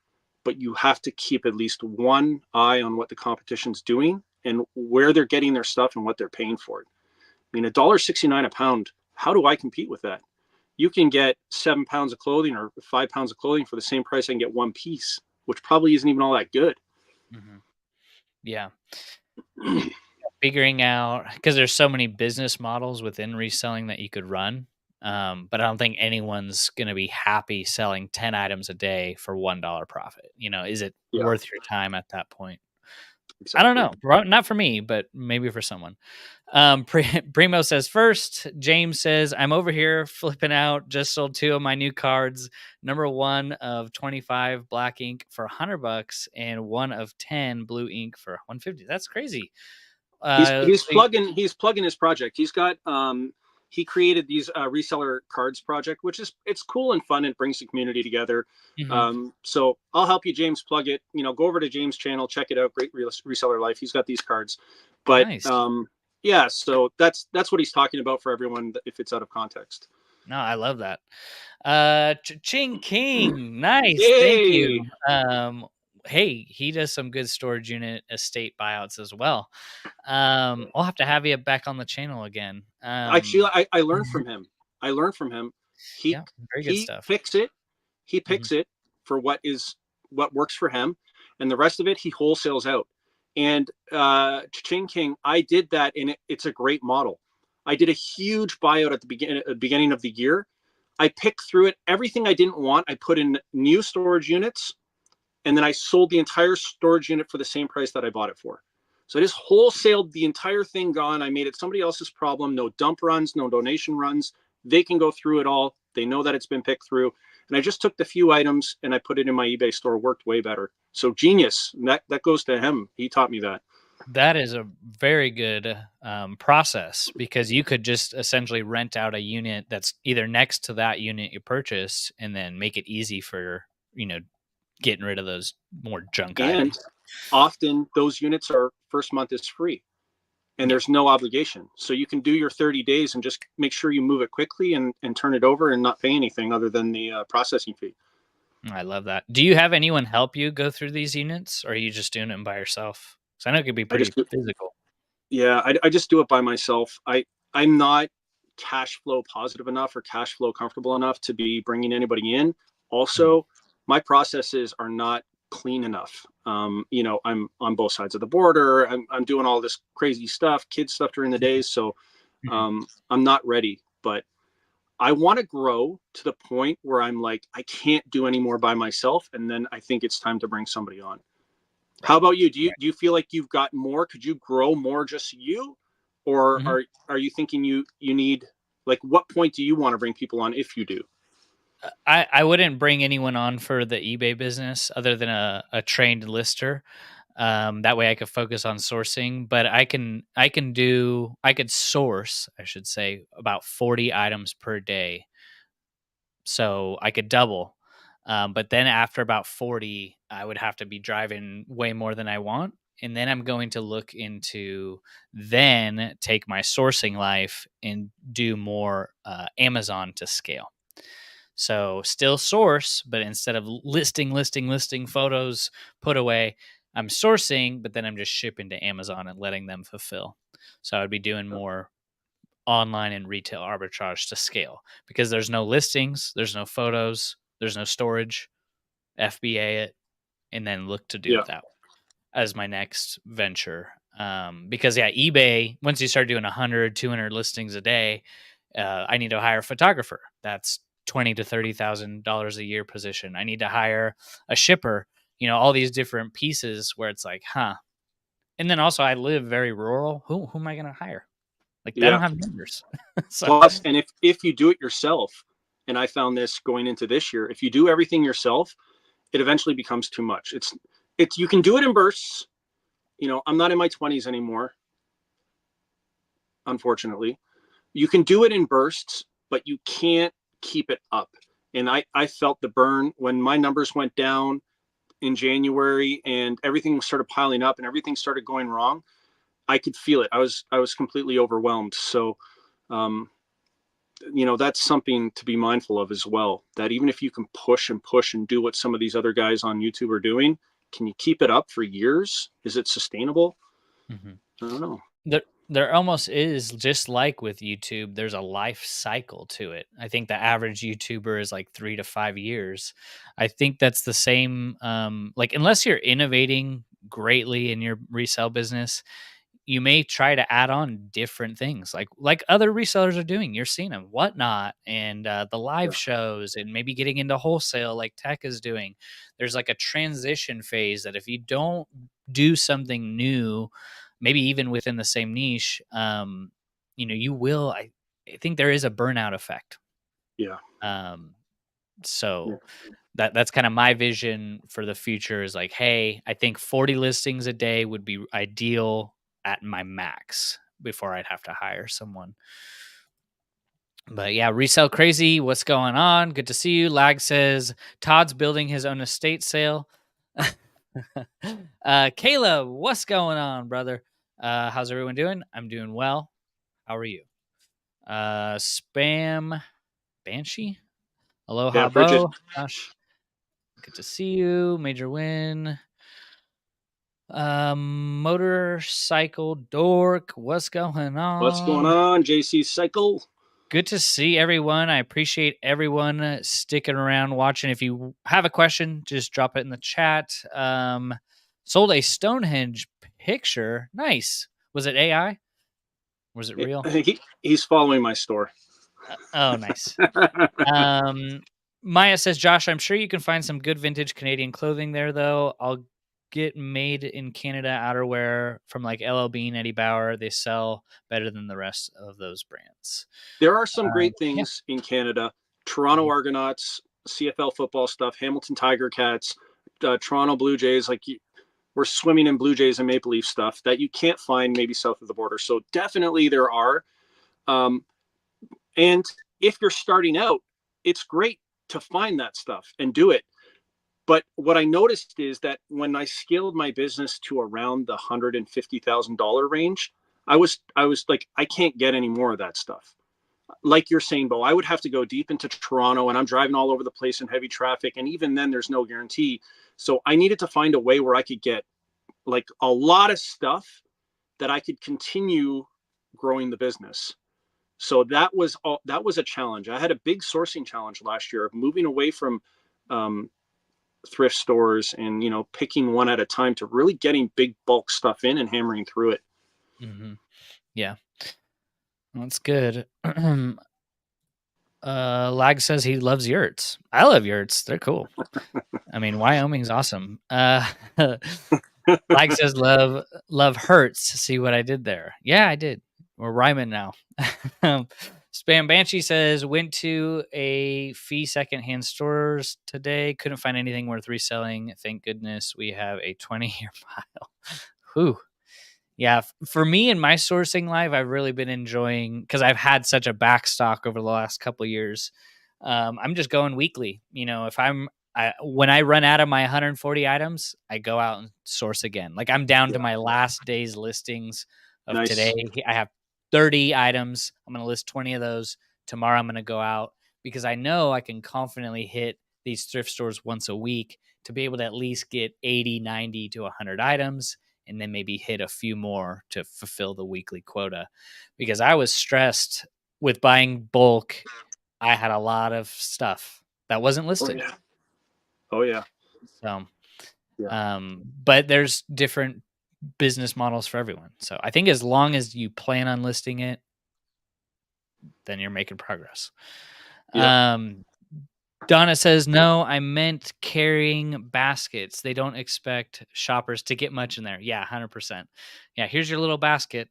but you have to keep at least one eye on what the competition's doing and where they're getting their stuff and what they're paying for it. I mean, $1.69 a pound, how do I compete with that? You can get 7 pounds of clothing or 5 pounds of clothing for the same price I can get one piece, which probably isn't even all that good. Mm-hmm. Yeah. Figuring out, because there's so many business models within reselling that you could run. But I don't think anyone's going to be happy selling 10 items a day for $1 profit. Is it worth your time at that point? Exactly. I don't know. Not for me, but maybe for someone. Primo says first. James says, I'm over here flipping out. Just sold 2 of my new cards. Number 1 of 25 black ink for $100 and 1 of 10 blue ink for $150. That's crazy. He's plugging his project. He's got he created these reseller cards project, which it's cool and fun. It brings the community together. Mm-hmm. So I'll help you, James, plug it. Go over to James' channel, check it out. Great reseller life. He's got these cards, but nice. Yeah. So that's what he's talking about for everyone if it's out of context. No, I love that. Ching King, nice. Yay. Thank you. Hey, he does some good storage unit estate buyouts as well. I'll have to have you back on the channel again. Actually, I learned from him. He very good stuff. Picks it. He picks it for what works for him, and the rest of it he wholesales out. And Ching King, I did that, and it's a great model. I did a huge buyout at the beginning of the year. I picked through it. Everything I didn't want, I put in new storage units, and then I sold the entire storage unit for the same price that I bought it for. So I just wholesaled the entire thing gone. I made it somebody else's problem. No dump runs, no donation runs. They can go through it all. They know that it's been picked through. And I just took the few items and I put it in my eBay store. Worked way better. So genius. That goes to him. He taught me that. That is a very good process, because you could just essentially rent out a unit that's either next to that unit you purchased, and then make it easy for, you know, getting rid of those more junk And items. often those units are first month is free and Yeah, there's no obligation. So you can do your 30 days and just make sure you move it quickly and turn it over and not pay anything other than the processing fee. I love that. Do you have anyone help you go through these units, or are you just doing it by yourself? So I know it could be I just pretty physical. Yeah, I just do it by myself. I'm not cash flow positive enough or cash flow comfortable enough to be bringing anybody in. Mm, Also, my processes are not clean enough. I'm on both sides of the border. I'm doing all this crazy stuff, kid stuff during the days. So mhm. I'm not ready. But I want to grow to the point where I'm like, I can't do any more by myself. And then I think it's time to bring somebody on. How Right. about you? Do you Right. do you feel like you've got more? Could you grow more just you, or Mhm. are you thinking you need, like, what point do you want to bring people on if you do? I wouldn't bring anyone on for the eBay business other than a trained lister. That way I could focus on sourcing, but I could source, I should say, about 40 items per day. So I could double. But then after about 40, I would have to be driving way more than I want. And then I'm going to look into then take my sourcing life and do more Amazon to scale. So still source, but instead of listing photos put away, I'm sourcing, but then I'm just shipping to Amazon and letting them fulfill. So I'd be doing more online and retail arbitrage to scale, because there's no listings, there's no photos, there's no storage, FBA it, and then look to do Yeah, it that way as my next venture. Because yeah, eBay, once you start doing 100, 200 listings a day, I need to hire a photographer. That's twenty to $30,000 a year position. I need to hire a shipper. You know, all these different pieces where it's like, huh. And then also, I live very rural. Who am I going to hire? Like, I yeah. don't have neighbors. So, Plus, and if you do it yourself, and I found this going into this year, if you do everything yourself, it eventually becomes too much. It's you can do it in bursts. I'm not in my 20s anymore, unfortunately. You can do it in bursts, but you can't keep it up. And I felt the burn when my numbers went down in January and everything started piling up and everything started going wrong. I could feel it. I was completely overwhelmed. So um, that's something to be mindful of as well. That even if you can push and push and do what some of these other guys on YouTube are doing, can you keep it up for years? Is it sustainable? mhm. I don't know. There almost is, just like with YouTube, there's a life cycle to it. I think the average YouTuber is like 3 to 5 years. I think that's the same, like, unless you're innovating greatly in your resale business, you may try to add on different things, like other resellers are doing. You're seeing them, Whatnot, and the live Yeah, shows, and maybe getting into wholesale like Tech is doing. There's like a transition phase that if you don't do something new, maybe even within the same niche, you will. I think there is a burnout effect. yeah, Um, yeah, so that's kind of my vision for the future, is like, hey, I think 40 listings a day would be ideal at my max before I'd have to hire someone. But yeah, resell crazy, what's going on? Good to see you. Lag says Todd's building his own estate sale. Caleb, what's going on, brother? How's everyone doing? I'm doing well. How are you? Spam Banshee. yeah. Aloha Bridget, Bo. Josh, good to see you. Major win. Motorcycle dork, what's going what's going on? on? JC Cycle. Good to see everyone. I appreciate everyone sticking around watching. If you have a question, just drop it in the chat. Sold a Stonehenge picture. Nice. Was it AI? Was it I real? think he's following my store. Oh, nice. Um, Maya says, Josh, I'm sure you can find some good vintage Canadian clothing there, though. I'll get made in Canada outerwear from like LL Bean, Eddie Bauer. They sell better than the rest of those brands. There are some great Yeah. things in Canada. Toronto Mhm. Argonauts, CFL football stuff, Hamilton Tiger Cats, Toronto Blue Jays. Like we're swimming in Blue Jays and Maple Leaf stuff that you can't find maybe south of the border. So definitely there are. Um, and if you're starting out, it's great to find that stuff and do it. But what I noticed is that when I scaled my business to around the $150,000 range, I was like, I can't get any more of that stuff. Like you're saying, Bo, I would have to go deep into Toronto, and I'm driving all over the place in heavy traffic, and even then, there's no guarantee. So I needed to find a way where I could get like a lot of stuff that I could continue growing the business. So that was a challenge. I had a big sourcing challenge last year of moving away from um, thrift stores and picking one at a time to really getting big bulk stuff in and hammering through it. Mm-hmm. Yeah, well, that's good. Lag says he loves yurts. I love yurts. They're cool. I mean, Wyoming's awesome. Lag says love hurts. See what I did there? Yeah, I did. We're rhyming now. Spam Banshee says went to a fee secondhand stores today. Couldn't find anything worth reselling. Thank goodness we have a 20-year file. Whew. Yeah, for me in my sourcing life, I've really been enjoying because I've had such a back stock over the last couple of years. I'm just going weekly. If when I run out of my 140 items, I go out and source again. Like I'm down to my last day's listings of Nice. today. I have 30 items. I'm going to list 20 of those. Tomorrow I'm going to go out because I know I can confidently hit these thrift stores once a week to be able to at least get 80, 90 to 100 items and then maybe hit a few more to fulfill the weekly quota. Because I was stressed with buying bulk. I had a lot of stuff that wasn't Oh listed. yeah. Oh yeah. So, Yeah. but there's different business models for everyone. So I think as long as you plan on listing it, then you're making progress. Yep. Donna says, no, I meant carrying baskets. They don't expect shoppers to get much in there. Yeah, 100%. Yeah, here's your little basket.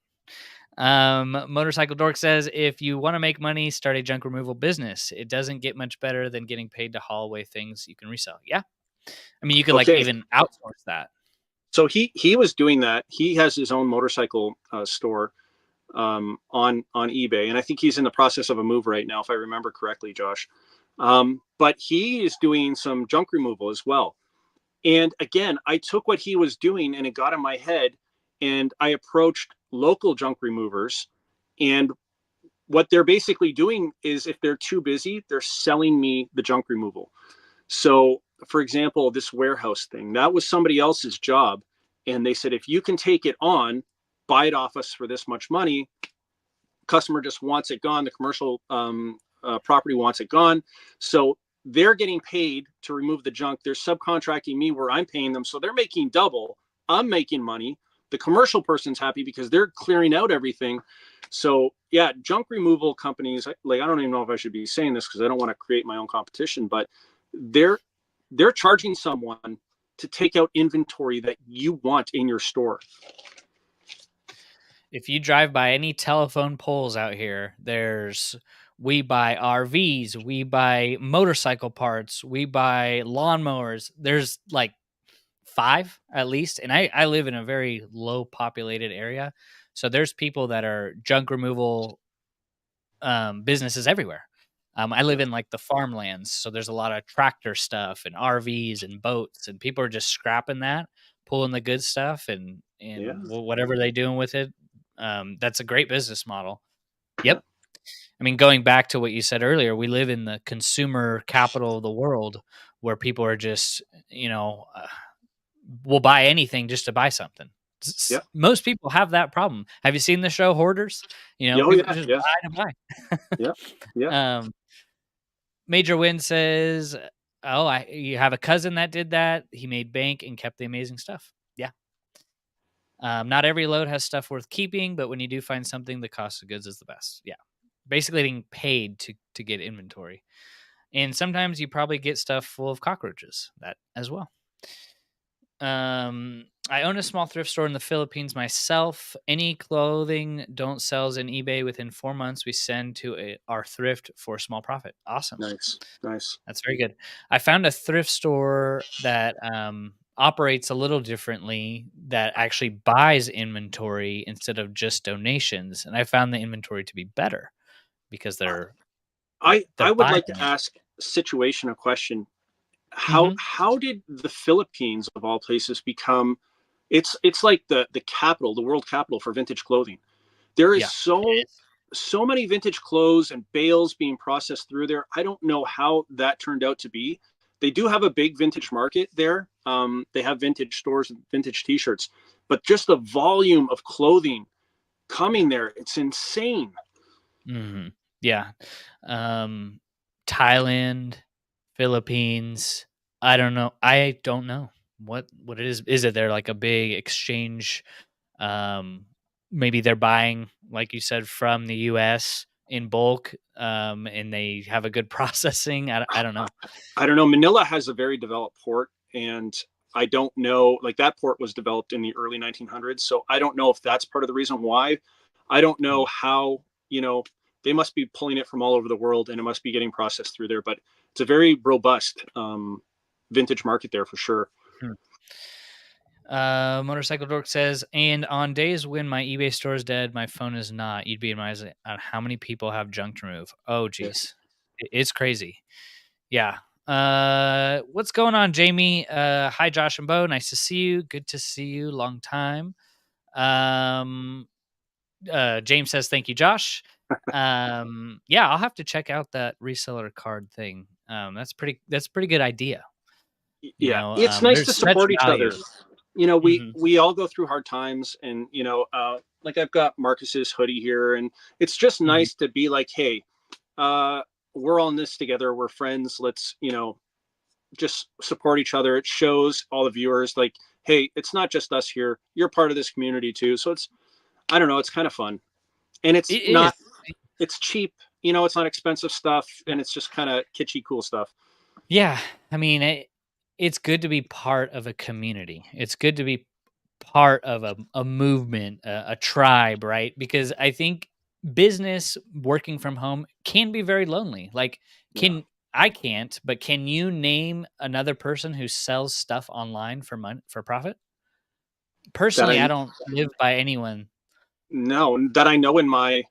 Motorcycle Dork says, if you want to make money, start a junk removal business. It doesn't get much better than getting paid to haul away things you can resell. Yeah. I mean, you could like Okay. even outsource that. So he was doing that. He has his own motorcycle store on eBay, and I think he's in the process of a move right now, if I remember correctly, Josh. But he is doing some junk removal as well. And again, I took what he was doing and it got in my head, and I approached local junk removers. And what they're basically doing is, if they're too busy, they're selling me the junk removal. So, for example, this warehouse thing, that was somebody else's job. And they said, if you can take it on, buy it off us for this much money. Customer just wants it gone. The commercial property wants it gone. So they're getting paid to remove the junk. They're subcontracting me where I'm paying them. So they're making double. I'm making money. The commercial person's happy because they're clearing out everything. So yeah, junk removal companies, like, I don't even know if I should be saying this because I don't want to create my own competition, but they're charging someone to take out inventory that you want in your store. If you drive by any telephone poles out here, we buy RVs, we buy motorcycle parts, we buy lawnmowers. There's like 5 at least. And I live in a very low populated area. So there's people that are junk removal businesses everywhere. I live in like the farmlands, so there's a lot of tractor stuff and RVs and boats, and people are just scrapping that, pulling the good stuff, and Yeah. whatever they doing with it. That's a great business model. Yeah. Yep. I mean, going back to what you said earlier, we live in the consumer capital of the world, where people are just, will buy anything just to buy something. Yeah. Most people have that problem. Have you seen the show Hoarders? Oh People yeah. just Yeah. buy to buy. Yeah. Yeah. Major Win says, "Oh, you have a cousin that did that. He made bank and kept the amazing stuff." Yeah. Not every load has stuff worth keeping, but when you do find something, the cost of goods is the best. Yeah. Basically, getting paid to get inventory, and sometimes you probably get stuff full of cockroaches. That as well. I own a small thrift store in the Philippines myself. Any clothing don't sells in eBay within 4 months, we send to our thrift for a small profit. Awesome. Nice. Nice. That's very good. I found a thrift store that operates a little differently that actually buys inventory instead of just donations, and I found the inventory to be better because I they're would buying like to it. ask situation a question. How Mhm. how did the Philippines of all places become, it's like the capital, the world capital for vintage clothing. There is Yeah, it is. so many vintage clothes and bales being processed through there. I don't know how that turned out to be. They do have a big vintage market there. They have vintage stores and vintage T-shirts, but just the volume of clothing coming there, it's insane. Mhm. Yeah. Um, Thailand, Philippines, I don't know what it is. Is it there like a big exchange? Um, Maybe they're buying, like you said, from the US in bulk, and they have a good processing. I don't know. I don't know. Manila has a very developed port, and I don't know. Like that port was developed in the early 1900s, so I don't know if that's part of the reason why. I don't know Mm, how. They must be pulling it from all over the world, and it must be getting processed through there. But it's a very robust vintage market there for sure. hmm. Motorcycle Dork says, and on days when my eBay store is dead, my phone is not. You'd be amazed at how many people have junk to remove. Oh, Yeah. geez, it's crazy. Yeah. What's going on, Jamie? Hi, Josh and Bo. Nice to see you. Good to see you. Long time. Um, James says, thank you, Josh. Yeah, I'll have to check out that reseller card thing. That's a pretty good idea. Yeah, it's nice to There's such support each other. value. We Hmm. we all go through hard times, and like I've got Marcus's hoodie here, and it's just Hmm. nice to be like, hey, uh, we're all in this together. We're friends. Let's just support each other. It shows all the viewers like, hey, it's not just us here. You're part of this community too. So it's, I don't know, it's kind of fun, and it's It is. not, it's cheap. It's not expensive stuff, and it's just kind of kitschy, cool stuff. Yeah, I mean, it's good to be part of a community. It's good to be part of a movement, a tribe, right? Because I think business working from home can be very lonely. Like, Yeah, can I can't, but can you name another person who sells stuff online for money for profit? that Personally, I I don't live by anyone. know, that I know in my,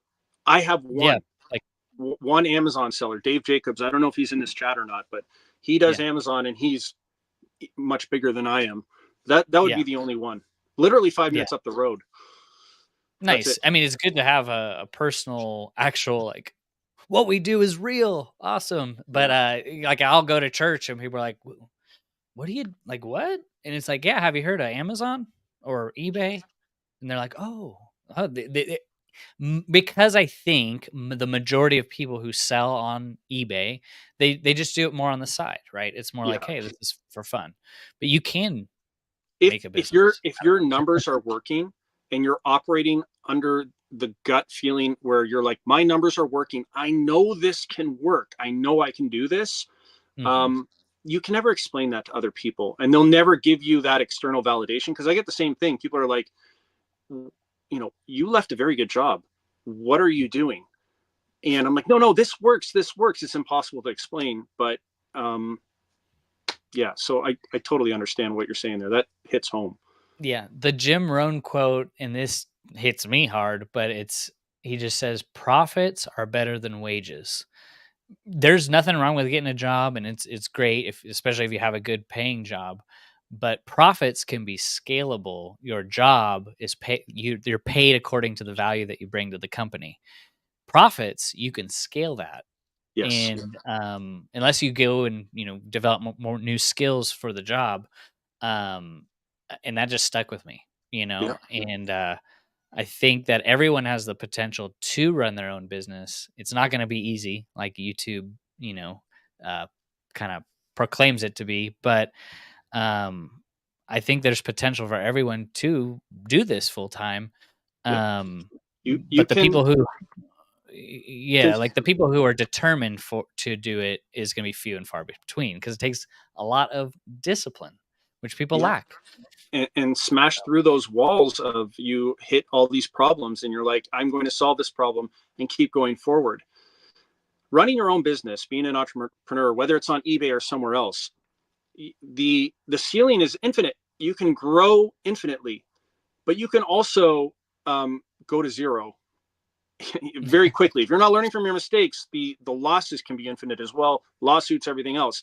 I have Yeah, like one Amazon seller, Dave Jacobs. I don't know if he's in this chat or not, but he does yeah, Amazon, and he's much bigger than I am. That would be yeah, the only one. Literally five yeah. minutes up the road. That's Nice. it. I mean, it's good to have a personal, actual like what we do is real, awesome. But Yeah, like I'll go to church and people are like, what do you like? What? And it's like, yeah, have you heard of Amazon or eBay? And they're like, oh, because I think the majority of people who sell on eBay, they just do it more on the side, right? It's more like, yeah. hey, this is for fun, but you can if make a if your business. if your numbers are working and you're operating under the gut feeling where you're like, my numbers are working, I know this can work, I know I can do this, Hmm. um, you can never explain that to other people, and they'll never give you that external validation, because I get the same thing. People are like, you left a very good job, what are you doing? And I'm like, no, this works, it's impossible to explain, but um, yeah, so I totally understand what you're saying there. That hits home. Yeah, the Jim Rohn quote, and this hits me hard, but he just says profits are better than wages. There's nothing wrong with getting a job, and it's great if, especially if you have a good paying job, but profits can be scalable. Your job is you're paid according to the value that you bring to the company. Profits, you can scale that. Yes. And unless you go and develop more new skills for the job, and that just stuck with me, Yeah. and I think that everyone has the potential to run their own business. It's not going to be easy, like YouTube, uh, kind of proclaims it to be, but um, I think there's potential for everyone to do this full time. Yeah. Um, You but the can people who, can yeah, like the people who are determined to do it is going to be few and far between because it takes a lot of discipline, which people yeah, lack. and smash through those walls of, you hit all these problems and you're like, I'm going to solve this problem and keep going forward. Running your own business, being an entrepreneur, whether it's on eBay or somewhere else, The ceiling is infinite. You can grow infinitely, but you can also go to zero very quickly. If you're not learning from your mistakes, the losses can be infinite as well. Lawsuits, everything else.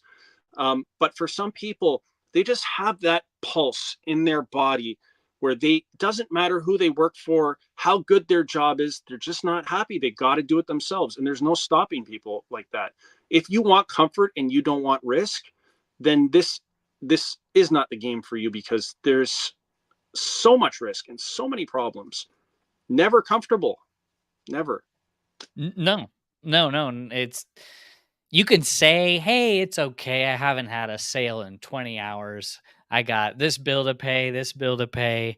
But for some people, they just have that pulse in their body where they doesn't matter who they work for, how good their job is, they're just not happy. They got to do it themselves. And there's no stopping people like that. If you want comfort and you don't want risk, then this is not the game for you, because there's so much risk and so many problems. Never comfortable. Never. No, no. It's you can say, "Hey, it's okay. I haven't had a sale in 20 hours. I got this bill to pay, this bill to pay."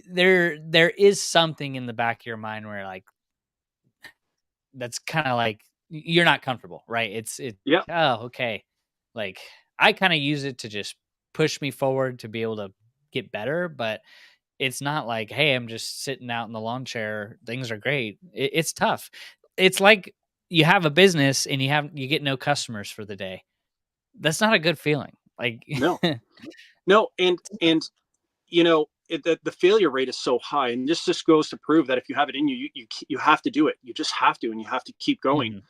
There is something in the back of your mind where like that's kind of like you're not comfortable, right? It's Yeah. oh, okay. Like I kind of use it to just push me forward to be able to get better, but it's not like, hey, I'm just sitting out in the lawn chair. Things are great. It's tough. It's like you have a business and you get no customers for the day. That's not a good feeling. Like, No. No. And the failure rate is so high, and this just goes to prove that if you have it in you, you have to do it. You just have to, and you have to keep going. Mhm.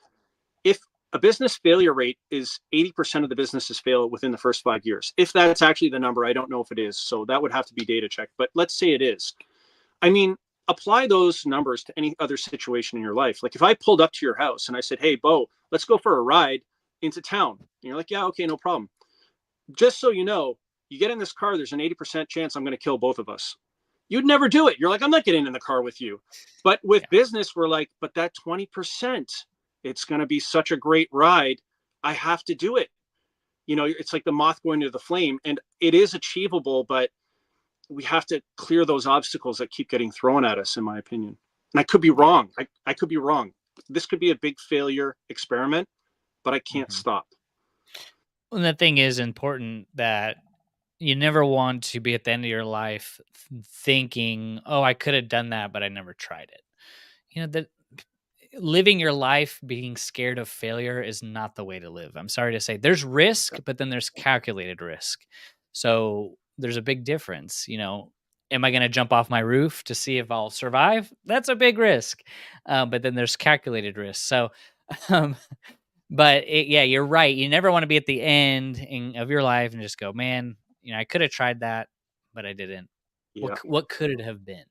If a business failure rate is 80% of the businesses fail within the first 5 years, if that's actually the number, I don't know if it is. So that would have to be data checked, but let's say it is. I mean, apply those numbers to any other situation in your life. Like if I pulled up to your house and I said, "Hey, Bo, let's go for a ride into town." And you're like, "Yeah, okay, no problem." Just so you know, you get in this car, there's an 80% chance I'm going to kill both of us. You'd never do it. You're like, "I'm not getting in the car with you." But with Yeah. business, we're like, but that 20%, it's going to be such a great ride. I have to do it. It's like the moth going to the flame, and it is achievable, but we have to clear those obstacles that keep getting thrown at us, in my opinion. And I could be Yeah. wrong. I could be wrong. This could be a big failure experiment, but I can't Mhm. stop. And the thing is important that you never want to be at the end of your life thinking, "Oh, I could have done that, but I never tried it." That living your life being scared of failure is not the way to live. I'm sorry to say. There's risk, but then there's calculated risk. So there's a big difference. Am I going to jump off my roof to see if I'll survive? That's a big risk. But then there's calculated risk. So, um, but yeah, you're right. You never want to be at the end of your life and just go, man, I could have tried that, but I didn't. Yeah. What could it have been?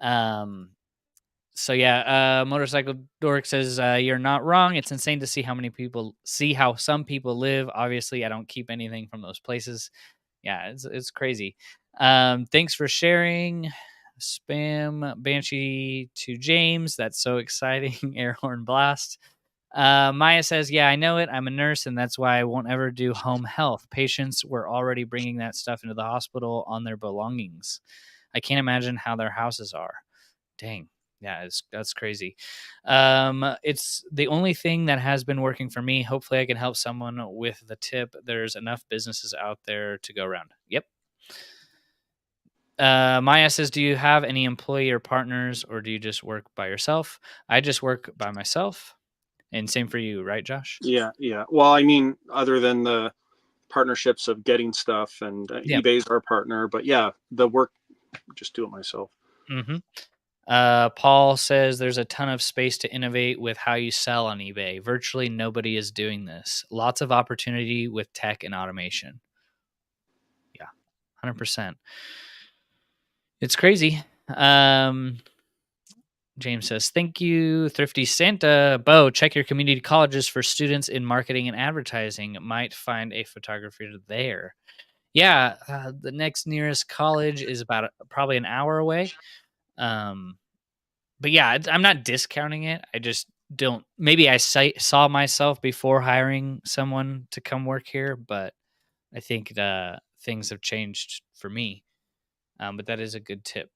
Um, so yeah, motorcycle dork says you're not wrong. It's insane to see how some people live. Obviously, I don't keep anything from those places. Yeah, it's crazy. Thanks for sharing. Spam Banshee to James. That's so exciting. Air horn blast. Maya says, "Yeah, I know it. I'm a nurse, and that's why I won't ever do home health. Patients were already bringing that stuff into the hospital on their belongings. I can't imagine how their houses are. Dang." Yeah, that's crazy. It's the only thing that has been working for me. Hopefully, I can help someone with the tip. There's enough businesses out there to go around. Yep. Maya says, "Do you have any employee or partners, or do you just work by yourself?" I just work by myself, and same for you, right, Josh? Yeah. Yeah. Well, I mean, other than the partnerships of getting stuff, and Yeah. eBay's our partner, but yeah, the work, just do it myself. hmm Paul says there's a ton of space to innovate with how you sell on eBay. Virtually nobody is doing this. Lots of opportunity with tech and automation. Yeah, 100%. It's crazy. James says, "Thank you, Thrifty Santa. Bo, check your community colleges for students in marketing and advertising. Might find a photographer there." Yeah, the next nearest college is about probably an hour away. Um, but yeah, I'm not discounting it. I just don't. Maybe I saw myself before hiring someone to come work here, but I think things have changed for me. But that is a good tip.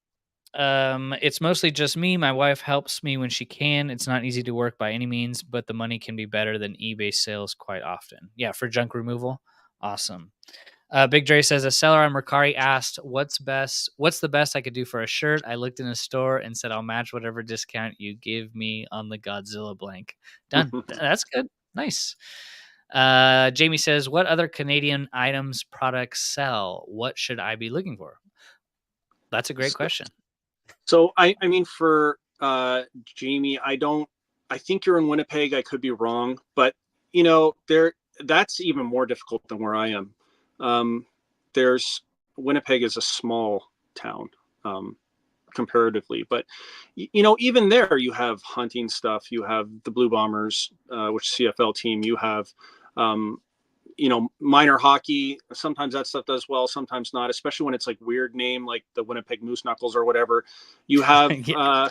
It's mostly just me. My wife helps me when she can. It's not easy to work by any means, but the money can be better than eBay sales quite often. Yeah, for junk removal. Awesome. Big Dre says a seller on Mercari asked, What's the best I could do for a shirt? I looked in a store and said I'll match whatever discount you give me on the Godzilla blank." Done. That's good. Nice. Jamie says, what other Canadian items products sell? What should I be looking for? That's a great question. So I mean, for Jamie, I think you're in Winnipeg. I could be wrong, but that's even more difficult than where I am. There's Winnipeg is a small town, comparatively, but even there you have hunting stuff. You have the Blue Bombers, which CFL team. You have minor hockey. Sometimes that stuff does well, sometimes not, especially when it's like weird name like the Winnipeg Moose Knuckles or whatever. You have Yeah.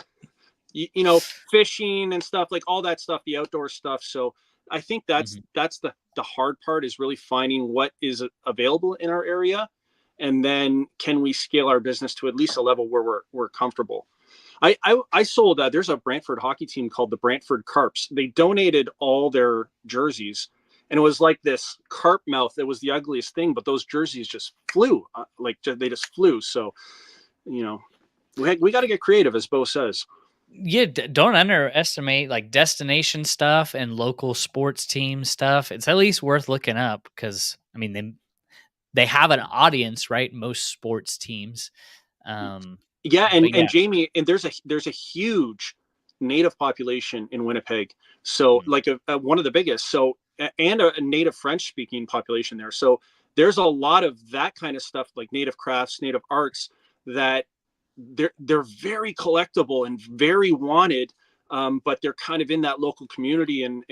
fishing and stuff, like all that stuff, the outdoor stuff. So I think that's the hard part, is really finding what is available in our area, and then can we scale our business to at least a level where we're comfortable. I sold there's a Brantford hockey team called the Brantford Carps. They donated all their jerseys, and it was like this carp mouth. It was the ugliest thing, but those jerseys just flew, they just flew. So we got to get creative, as Bo says. Yeah, don't underestimate like destination stuff and local sports team stuff. It's at least worth looking up because I mean they have an audience, right? Most sports teams. Yeah, But and yeah. Jamie, and there's a huge native population in Winnipeg. So like one of the biggest. So and a native French speaking population there. So there's a lot of that kind of stuff, like native crafts, native arts, that they're very collectible and very wanted. But they're kind of in that local community and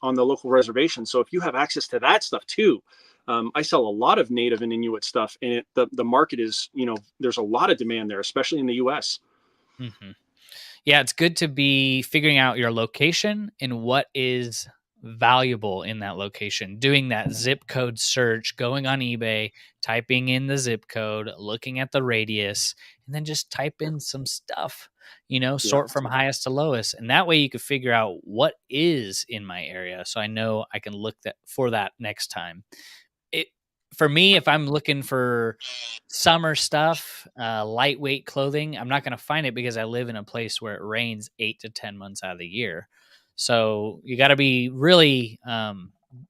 on the local reservation. So if you have access to that stuff too, I sell a lot of native and Inuit stuff, and the market is, there's a lot of demand there, especially in the US. Mm-hmm. Yeah, it's good to be figuring out your location and what is valuable in that location. Doing that zip code search, going on eBay, typing in the zip code, looking at the radius, and then just type in some stuff, Yeah. sort from highest to lowest. And that way you could figure out what is in my area. So I know I can look for that next time. For me, if I'm looking for summer stuff, lightweight clothing, I'm not going to find it because I live in a place where it rains 8 to 10 months out of the year. So you got to be really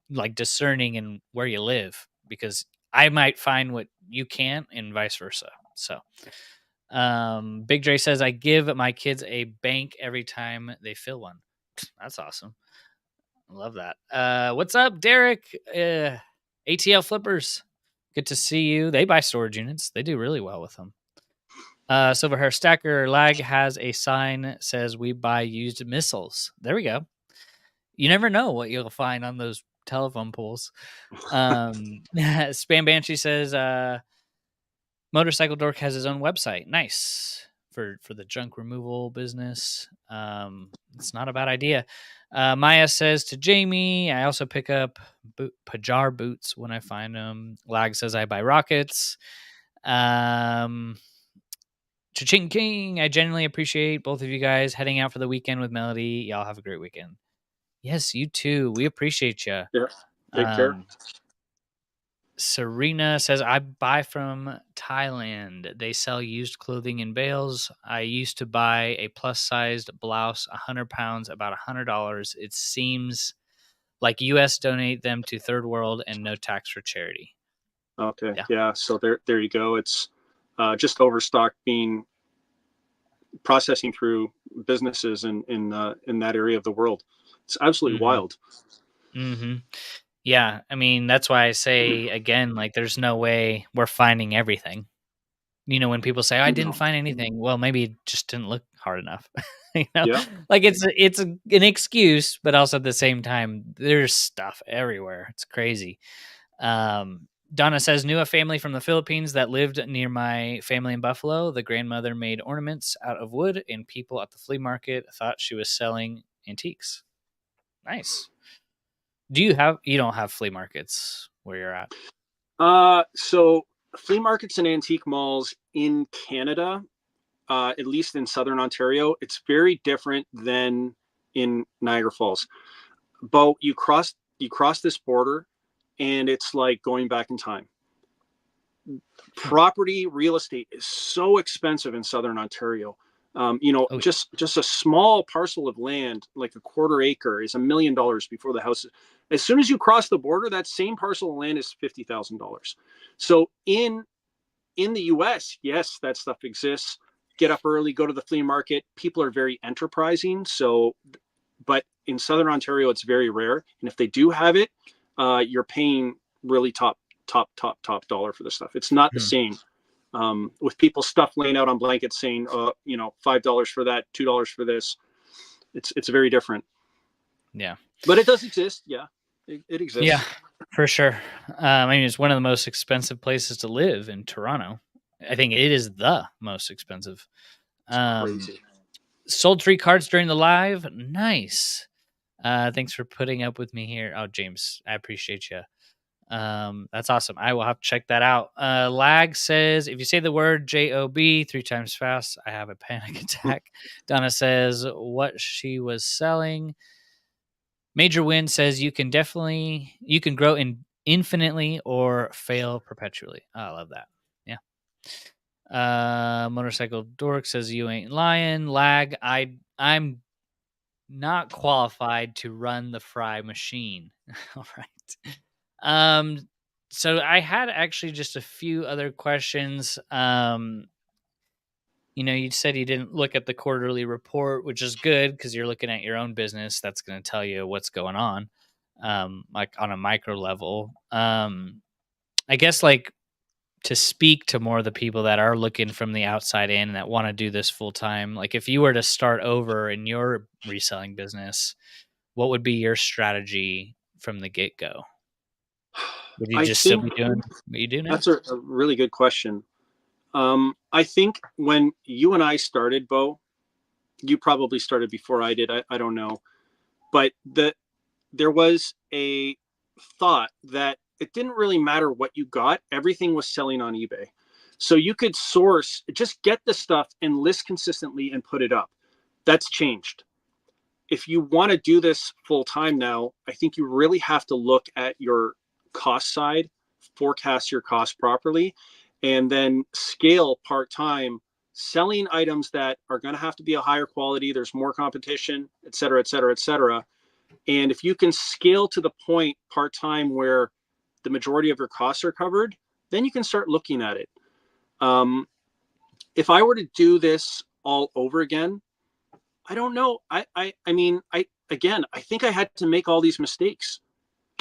like discerning in where you live, because I might find what you can't and vice versa. So Big Dre says, I give my kids a bank every time they fill one. That's awesome. I love that. What's up, Derek? ATL Flippers. Good to see you. They buy storage units. They do really well with them. Silver Hair Stacker Lag has a sign that says we buy used missiles. There we go. You never know what you'll find on those telephone poles. Spam Banshee says Motorcycle Dork has his own website. Nice for the junk removal business. It's not a bad idea. Maya says to Jamie, I also pick up Pajar boots when I find them. Lag says I buy rockets. Cha-ching King, I genuinely appreciate both of you guys heading out for the weekend with Melody. Y'all have a great weekend. Yes, you too. We appreciate you. Yeah. Take care. Serena says, I buy from Thailand. They sell used clothing in bales. I used to buy a plus-sized blouse, 100 pounds, about $100. It seems like U.S. donate them to third world and no tax for charity. Okay. Yeah. So there you go. It's just overstock being processing through businesses in that area of the world. It's absolutely wild. Mm-hmm. Yeah, I mean, that's why I say again, like, there's no way we're finding everything. When people say, I didn't find anything, well, maybe it just didn't look hard enough. Yeah. Like it's an excuse, but also at the same time, there's stuff everywhere. It's crazy. Donna says, knew a family from the Philippines that lived near my family in Buffalo. The grandmother made ornaments out of wood, and people at the flea market thought she was selling antiques. Nice. You don't have flea markets where you're at? So flea markets and antique malls in Canada, at least in Southern Ontario, it's very different than in Niagara Falls. But you cross this border, and it's like going back in time. Property, real estate is so expensive in Southern Ontario. Just a small parcel of land, like a quarter acre, is $1 million before the house. As soon as you cross the border, that same parcel of land is $50,000. So in the US, yes, that stuff exists. Get up early, go to the flea market. People are very enterprising. So, but in Southern Ontario, it's very rare. And if they do have it, you're paying really top dollar for the stuff. It's not the same with people stuff laying out on blankets saying, $5 for that, $2 for this. It's very different. Yeah. But it does exist. Yeah, it exists. Yeah, for sure. I mean, it's one of the most expensive places to live in Toronto. I think it is the most expensive. Crazy. Sold 3 cards during the live. Nice. Thanks for putting up with me here. Oh, James, I appreciate you. That's awesome. I will have to check that out. Lag says, if you say the word JOB 3 times fast, I have a panic attack. Donna says, what she was selling. Major Win says, you can grow infinitely or fail perpetually. Oh, I love that. Yeah. Motorcycle Dork says, you ain't lying. Lag, I'm not qualified to run the fry machine. All right. So I had actually just a few other questions. You said you didn't look at the quarterly report, which is good because you're looking at your own business. That's going to tell you what's going on, like on a micro level. I guess like to speak to more of the people that are looking from the outside in that want to do this full time. Like if you were to start over in your reselling business, what would be your strategy from the get go? Would you just still be doing what you do now? That's a really good question. I think when you and I started, Bo, you probably started before I did. I don't know. But there was a thought that it didn't really matter what you got. Everything was selling on eBay. So you could just get the stuff and list consistently and put it up. That's changed. If you want to do this full time now, I think you really have to look at your cost side, forecast your cost properly, and then scale part-time, selling items that are going to have to be a higher quality. There's more competition, et cetera, et cetera, et cetera. And if you can scale to the point part-time where the majority of your costs are covered, then you can start looking at it. If I were to do this all over again, I don't know. I think I had to make all these mistakes.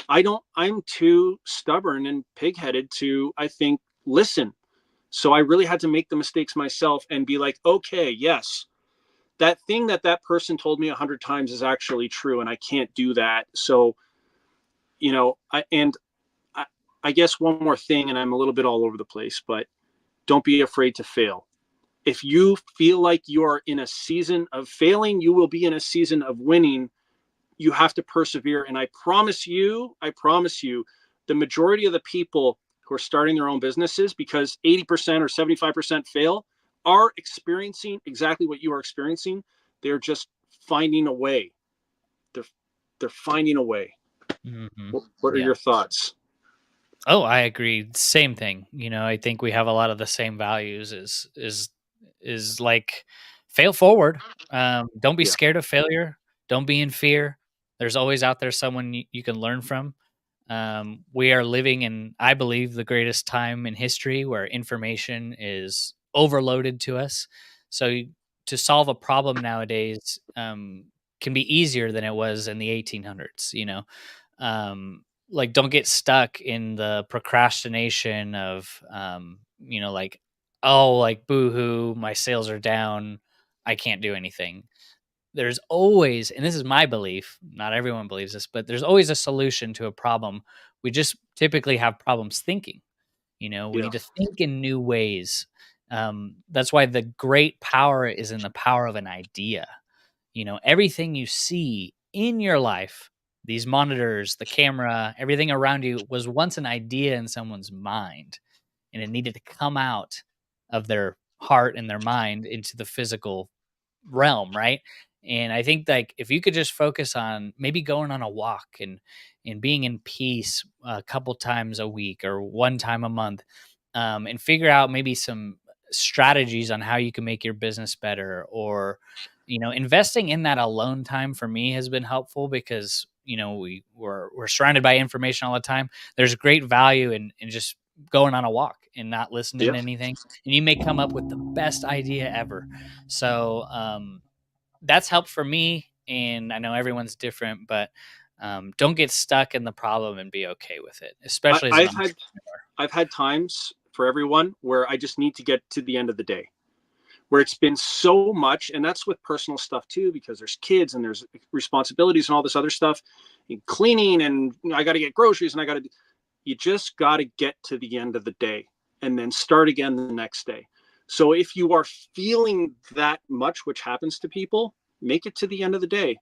I'm too stubborn and pigheaded to, I think, listen. So I really had to make the mistakes myself and be like, okay, yes, that thing that person told me 100 times is actually true, and I can't do that. So, I guess one more thing, and I'm a little bit all over the place, but don't be afraid to fail. If you feel like you are in a season of failing, you will be in a season of winning. You have to persevere. And I promise you, the majority of the people who are starting their own businesses, because 80% or 75% fail, are experiencing exactly what you are experiencing. They're just finding a way. They're finding a way. Mm-hmm. What are your thoughts? Oh, I agree. Same thing. I think we have a lot of the same values is like fail forward. Don't be scared of failure. Don't be in fear. There's always out there someone you can learn from. We are living in, I believe, the greatest time in history where information is overloaded to us. So to solve a problem nowadays can be easier than it was in the 1800s. Like don't get stuck in the procrastination of like, oh, like boo-hoo, my sales are down, I can't do anything. There's always, and this is my belief, not everyone believes this, but there's always a solution to a problem. We just typically have problems thinking. We need to think in new ways. That's why the great power is in the power of an idea. Everything you see in your life, these monitors, the camera, everything around you was once an idea in someone's mind, and it needed to come out of their heart and their mind into the physical realm, right? And I think like if you could just focus on maybe going on a walk and being in peace a couple times a week or one time a month, and figure out maybe some strategies on how you can make your business better, or investing in that alone time for me has been helpful because we're surrounded by information all the time. There's great value in just going on a walk and not listening Yeah. to anything, and you may come up with the best idea ever. So that's helped for me, and I know everyone's different, but don't get stuck in the problem and be okay with it, especially as an entrepreneur. I've had times for everyone where I just need to get to the end of the day, where it's been so much, and that's with personal stuff too, because there's kids and there's responsibilities and all this other stuff, and cleaning, and I got to get groceries, and you just got to get to the end of the day and then start again the next day. So if you are feeling that much, which happens to people, make it to the end of the day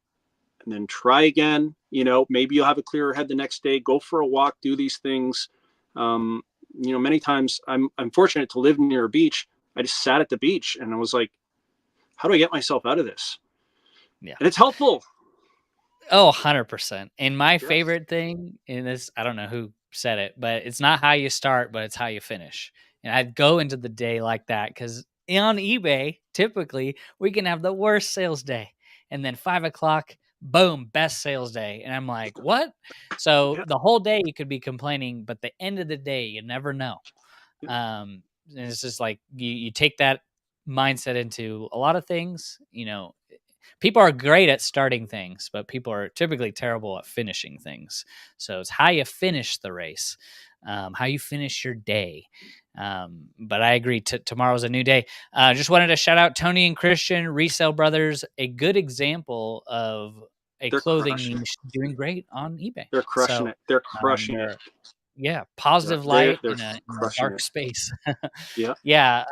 and then try again. Maybe you'll have a clearer head the next day, go for a walk, do these things. Many times I'm fortunate to live near a beach. I just sat at the beach and I was like, how do I get myself out of this? Yeah. And it's helpful. Oh, 100%. And my Yes. favorite thing in this, I don't know who said it, but it's not how you start, but it's how you finish. And I'd go into the day like that because on eBay, typically we can have the worst sales day. And then 5 o'clock, boom, best sales day. And I'm like, what? So Yeah. the whole day you could be complaining, but the end of the day, you never know. Yeah. And it's just like you take that mindset into a lot of things. People are great at starting things, but people are typically terrible at finishing things. So it's how you finish the race, how you finish your day. But I agree. Tomorrow's a new day. Just wanted to shout out Tony and Christian, Resell Brothers, a good example of a They're clothing crushing it. niche doing great on eBay. They're crushing So it. They're crushing it. yeah, Yeah, positive they're light they're in a crushing dark it. space. Yeah. Yeah.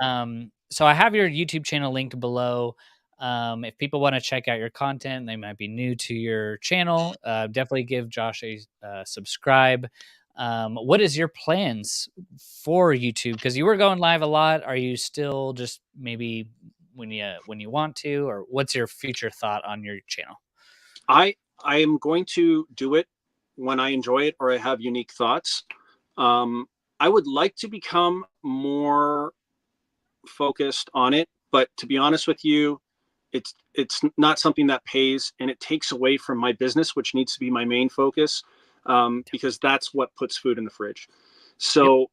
So I have your YouTube channel linked below. If people want to check out your content, they might be new to your channel. Definitely give Josh a subscribe. What is your plans for YouTube? Because you were going live a lot. Are you still just maybe when you want to, or what's your future thought on your channel? I am going to do it when I enjoy it or I have unique thoughts. I would like to become more focused on it, but to be honest with you, it's not something that pays, and it takes away from my business, which needs to be my main focus, because that's what puts food in the fridge. So,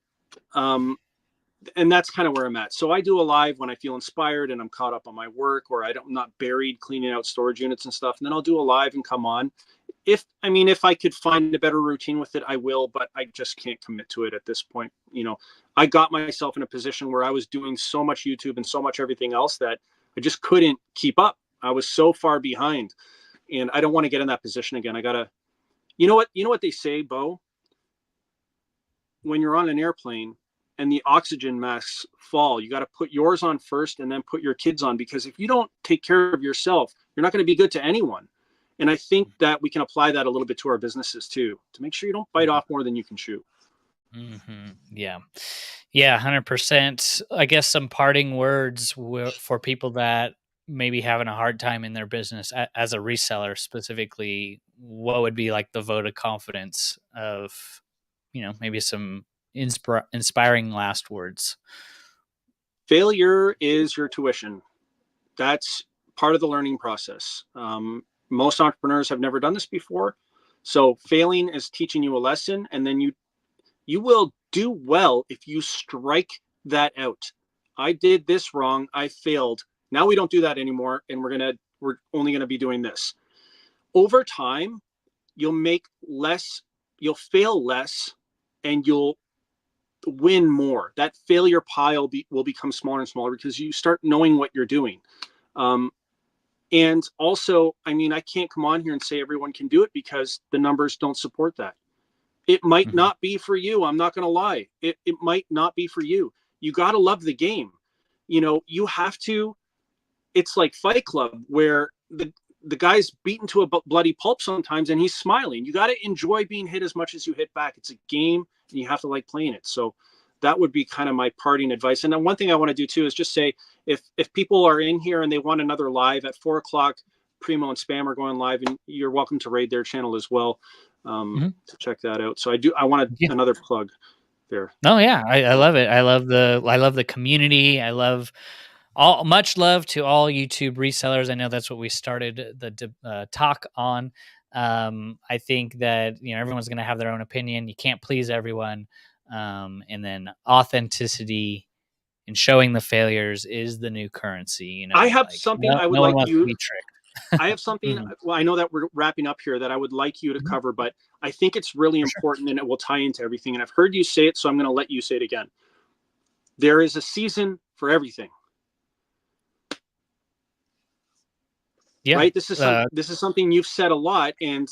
and that's kind of where I'm at. So I do a live when I feel inspired and I'm caught up on my work, or I'm not buried cleaning out storage units and stuff. And then I'll do a live and come on. If I could find a better routine with it, I will, but I just can't commit to it at this point. I got myself in a position where I was doing so much YouTube and so much everything else that I just couldn't keep up. I was so far behind, and I don't want to get in that position again. I gotta, you know what they say, Bo, when you're on an airplane and the oxygen masks fall, you got to put yours on first and then put your kids on, because if you don't take care of yourself, you're not going to be good to anyone. And I think that we can apply that a little bit to our businesses too, to make sure you don't bite off more than you can chew. Mm-hmm. Yeah. 100%. I guess some parting words for people that maybe having a hard time in their business as a reseller specifically. What would be like the vote of confidence of, maybe some inspiring last words? Failure is your tuition. That's part of the learning process. Most entrepreneurs have never done this before. So failing is teaching you a lesson, and then you will do well if you strike that out. I did this wrong. I failed. Now we don't do that anymore, and we're only going to be doing this. Over time, you'll make less, you'll fail less, and you'll win more. That failure pile will become smaller and smaller because you start knowing what you're doing. And also, I can't come on here and say everyone can do it because the numbers don't support that. It might not be for you. I'm not going to lie. It might not be for you. You got to love the game. You have to. It's like Fight Club, where the guy's beaten to a bloody pulp sometimes, and he's smiling. You got to enjoy being hit as much as you hit back. It's a game, and you have to like playing it. So that would be kind of my parting advice. And then one thing I want to do too is just say, if people are in here and they want another live at 4:00, Primo and Spam are going live, and you're welcome to raid their channel as well. To check that out. So I want another plug there. Oh yeah. I love it. I love the community. I love much love to all YouTube resellers. I know that's what we started the talk on. I think that, everyone's going to have their own opinion. You can't please everyone. And then authenticity and showing the failures is the new currency. I have Like something no, I would no one like wants to you. be tricked. I have something. Mhm. Well, I know that we're wrapping up here that I would like you to Mhm. cover, but I think it's really For sure. important and it will tie into everything. And I've heard you say it, so I'm going to let you say it again. There is a season for everything, Yeah. right? This is something you've said a lot, and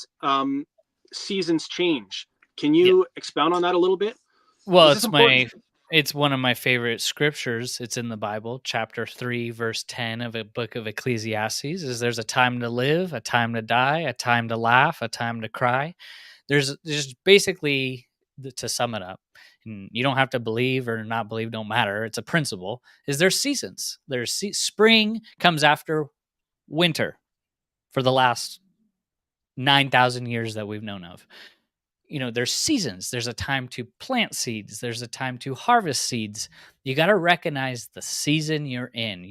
seasons change. Can Yeah. you expound on that a little bit? Well, This is important. it's one of my favorite scriptures. It's in the Bible, chapter 3, verse 10 of a book of Ecclesiastes. Is there's a time to live, a time to die, a time to laugh, a time to cry. There's basically, to sum it up, and you don't have to believe or not believe, don't matter. It's a principle. Is there's seasons. Spring comes after winter for the last 9,000 years that we've known of. There's seasons. There's a time to plant seeds. There's a time to harvest seeds. You got to recognize the season you're in.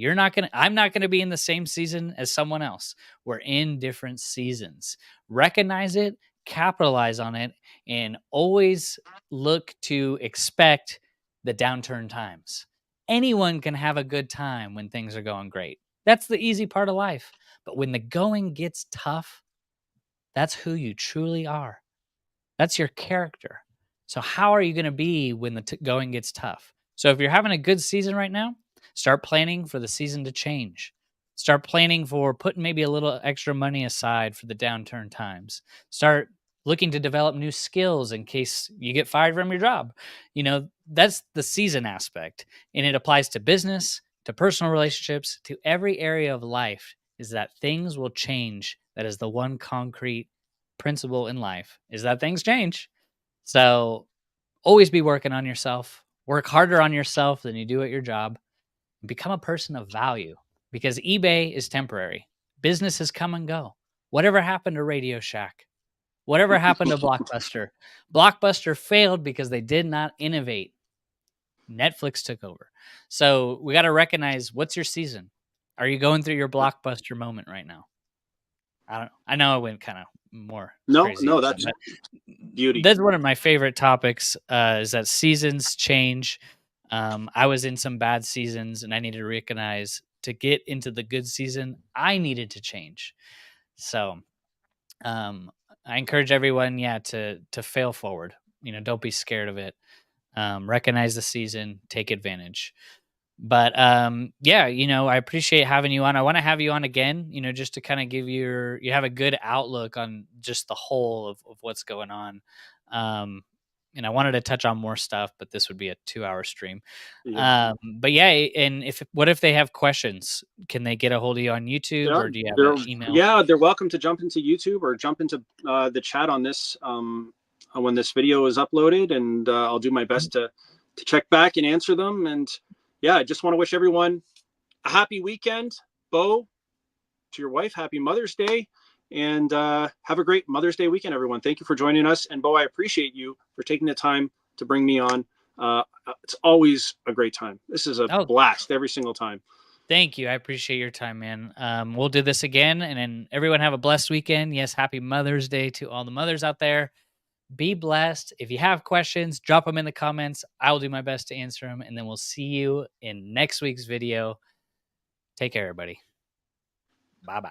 I'm not going to be in the same season as someone else. We're in different seasons. Recognize it, capitalize on it, and always look to expect the downturn times. Anyone can have a good time when things are going great. That's the easy part of life. But when the going gets tough, that's who you truly are. That's your character. So how are you going to be when the going gets tough? So if you're having a good season right now, start planning for the season to change. Start planning for putting maybe a little extra money aside for the downturn times. Start looking to develop new skills in case you get fired from your job. That's the season aspect. And it applies to business, to personal relationships, to every area of life, is that things will change. That is the one concrete principle in life, is that things change. So always be working on yourself. Work harder on yourself than you do at your job. And become a person of value, because eBay is temporary. Businesses come and go. Whatever happened to Radio Shack? Whatever happened to Blockbuster? Blockbuster failed because they did not innovate. Netflix took over. So we got to recognize, what's your season? Are you going through your Blockbuster moment right now? I don't know. I know I went kind of more No, crazy no, at the end, that's but beauty. that's one of my favorite topics, is that seasons change. I was in some bad seasons and I needed to recognize, to get into the good season, I needed to change. So um, I encourage everyone, to fail forward. Don't be scared of it. Recognize the season, take advantage. But I appreciate having you on. I want to have you on again, just to kind of give you have a good outlook on just the whole of what's going on. Um, and I wanted to touch on more stuff, but this would be a 2-hour stream. Yeah. But yeah, and what if they have questions? Can they get a hold of you on YouTube, Yeah, or do you have an email? they're welcome to jump into YouTube or jump into the chat on this when this video is uploaded, and I'll do my best to check back and answer them. And yeah, I just want to wish everyone a happy weekend. Bo, to your wife, happy Mother's Day, and have a great Mother's Day weekend, everyone. Thank you for joining us, and Bo, I appreciate you for taking the time to bring me on. It's always a great time. This is a Oh, blast every single time. thank you. I appreciate your time, man. We'll do this again, and then everyone have a blessed weekend. Yes, happy Mother's Day to all the mothers out there. Be blessed. If you have questions, drop them in the comments. I will do my best to answer them, and then we'll see you in next week's video. Take care, everybody. Bye-bye.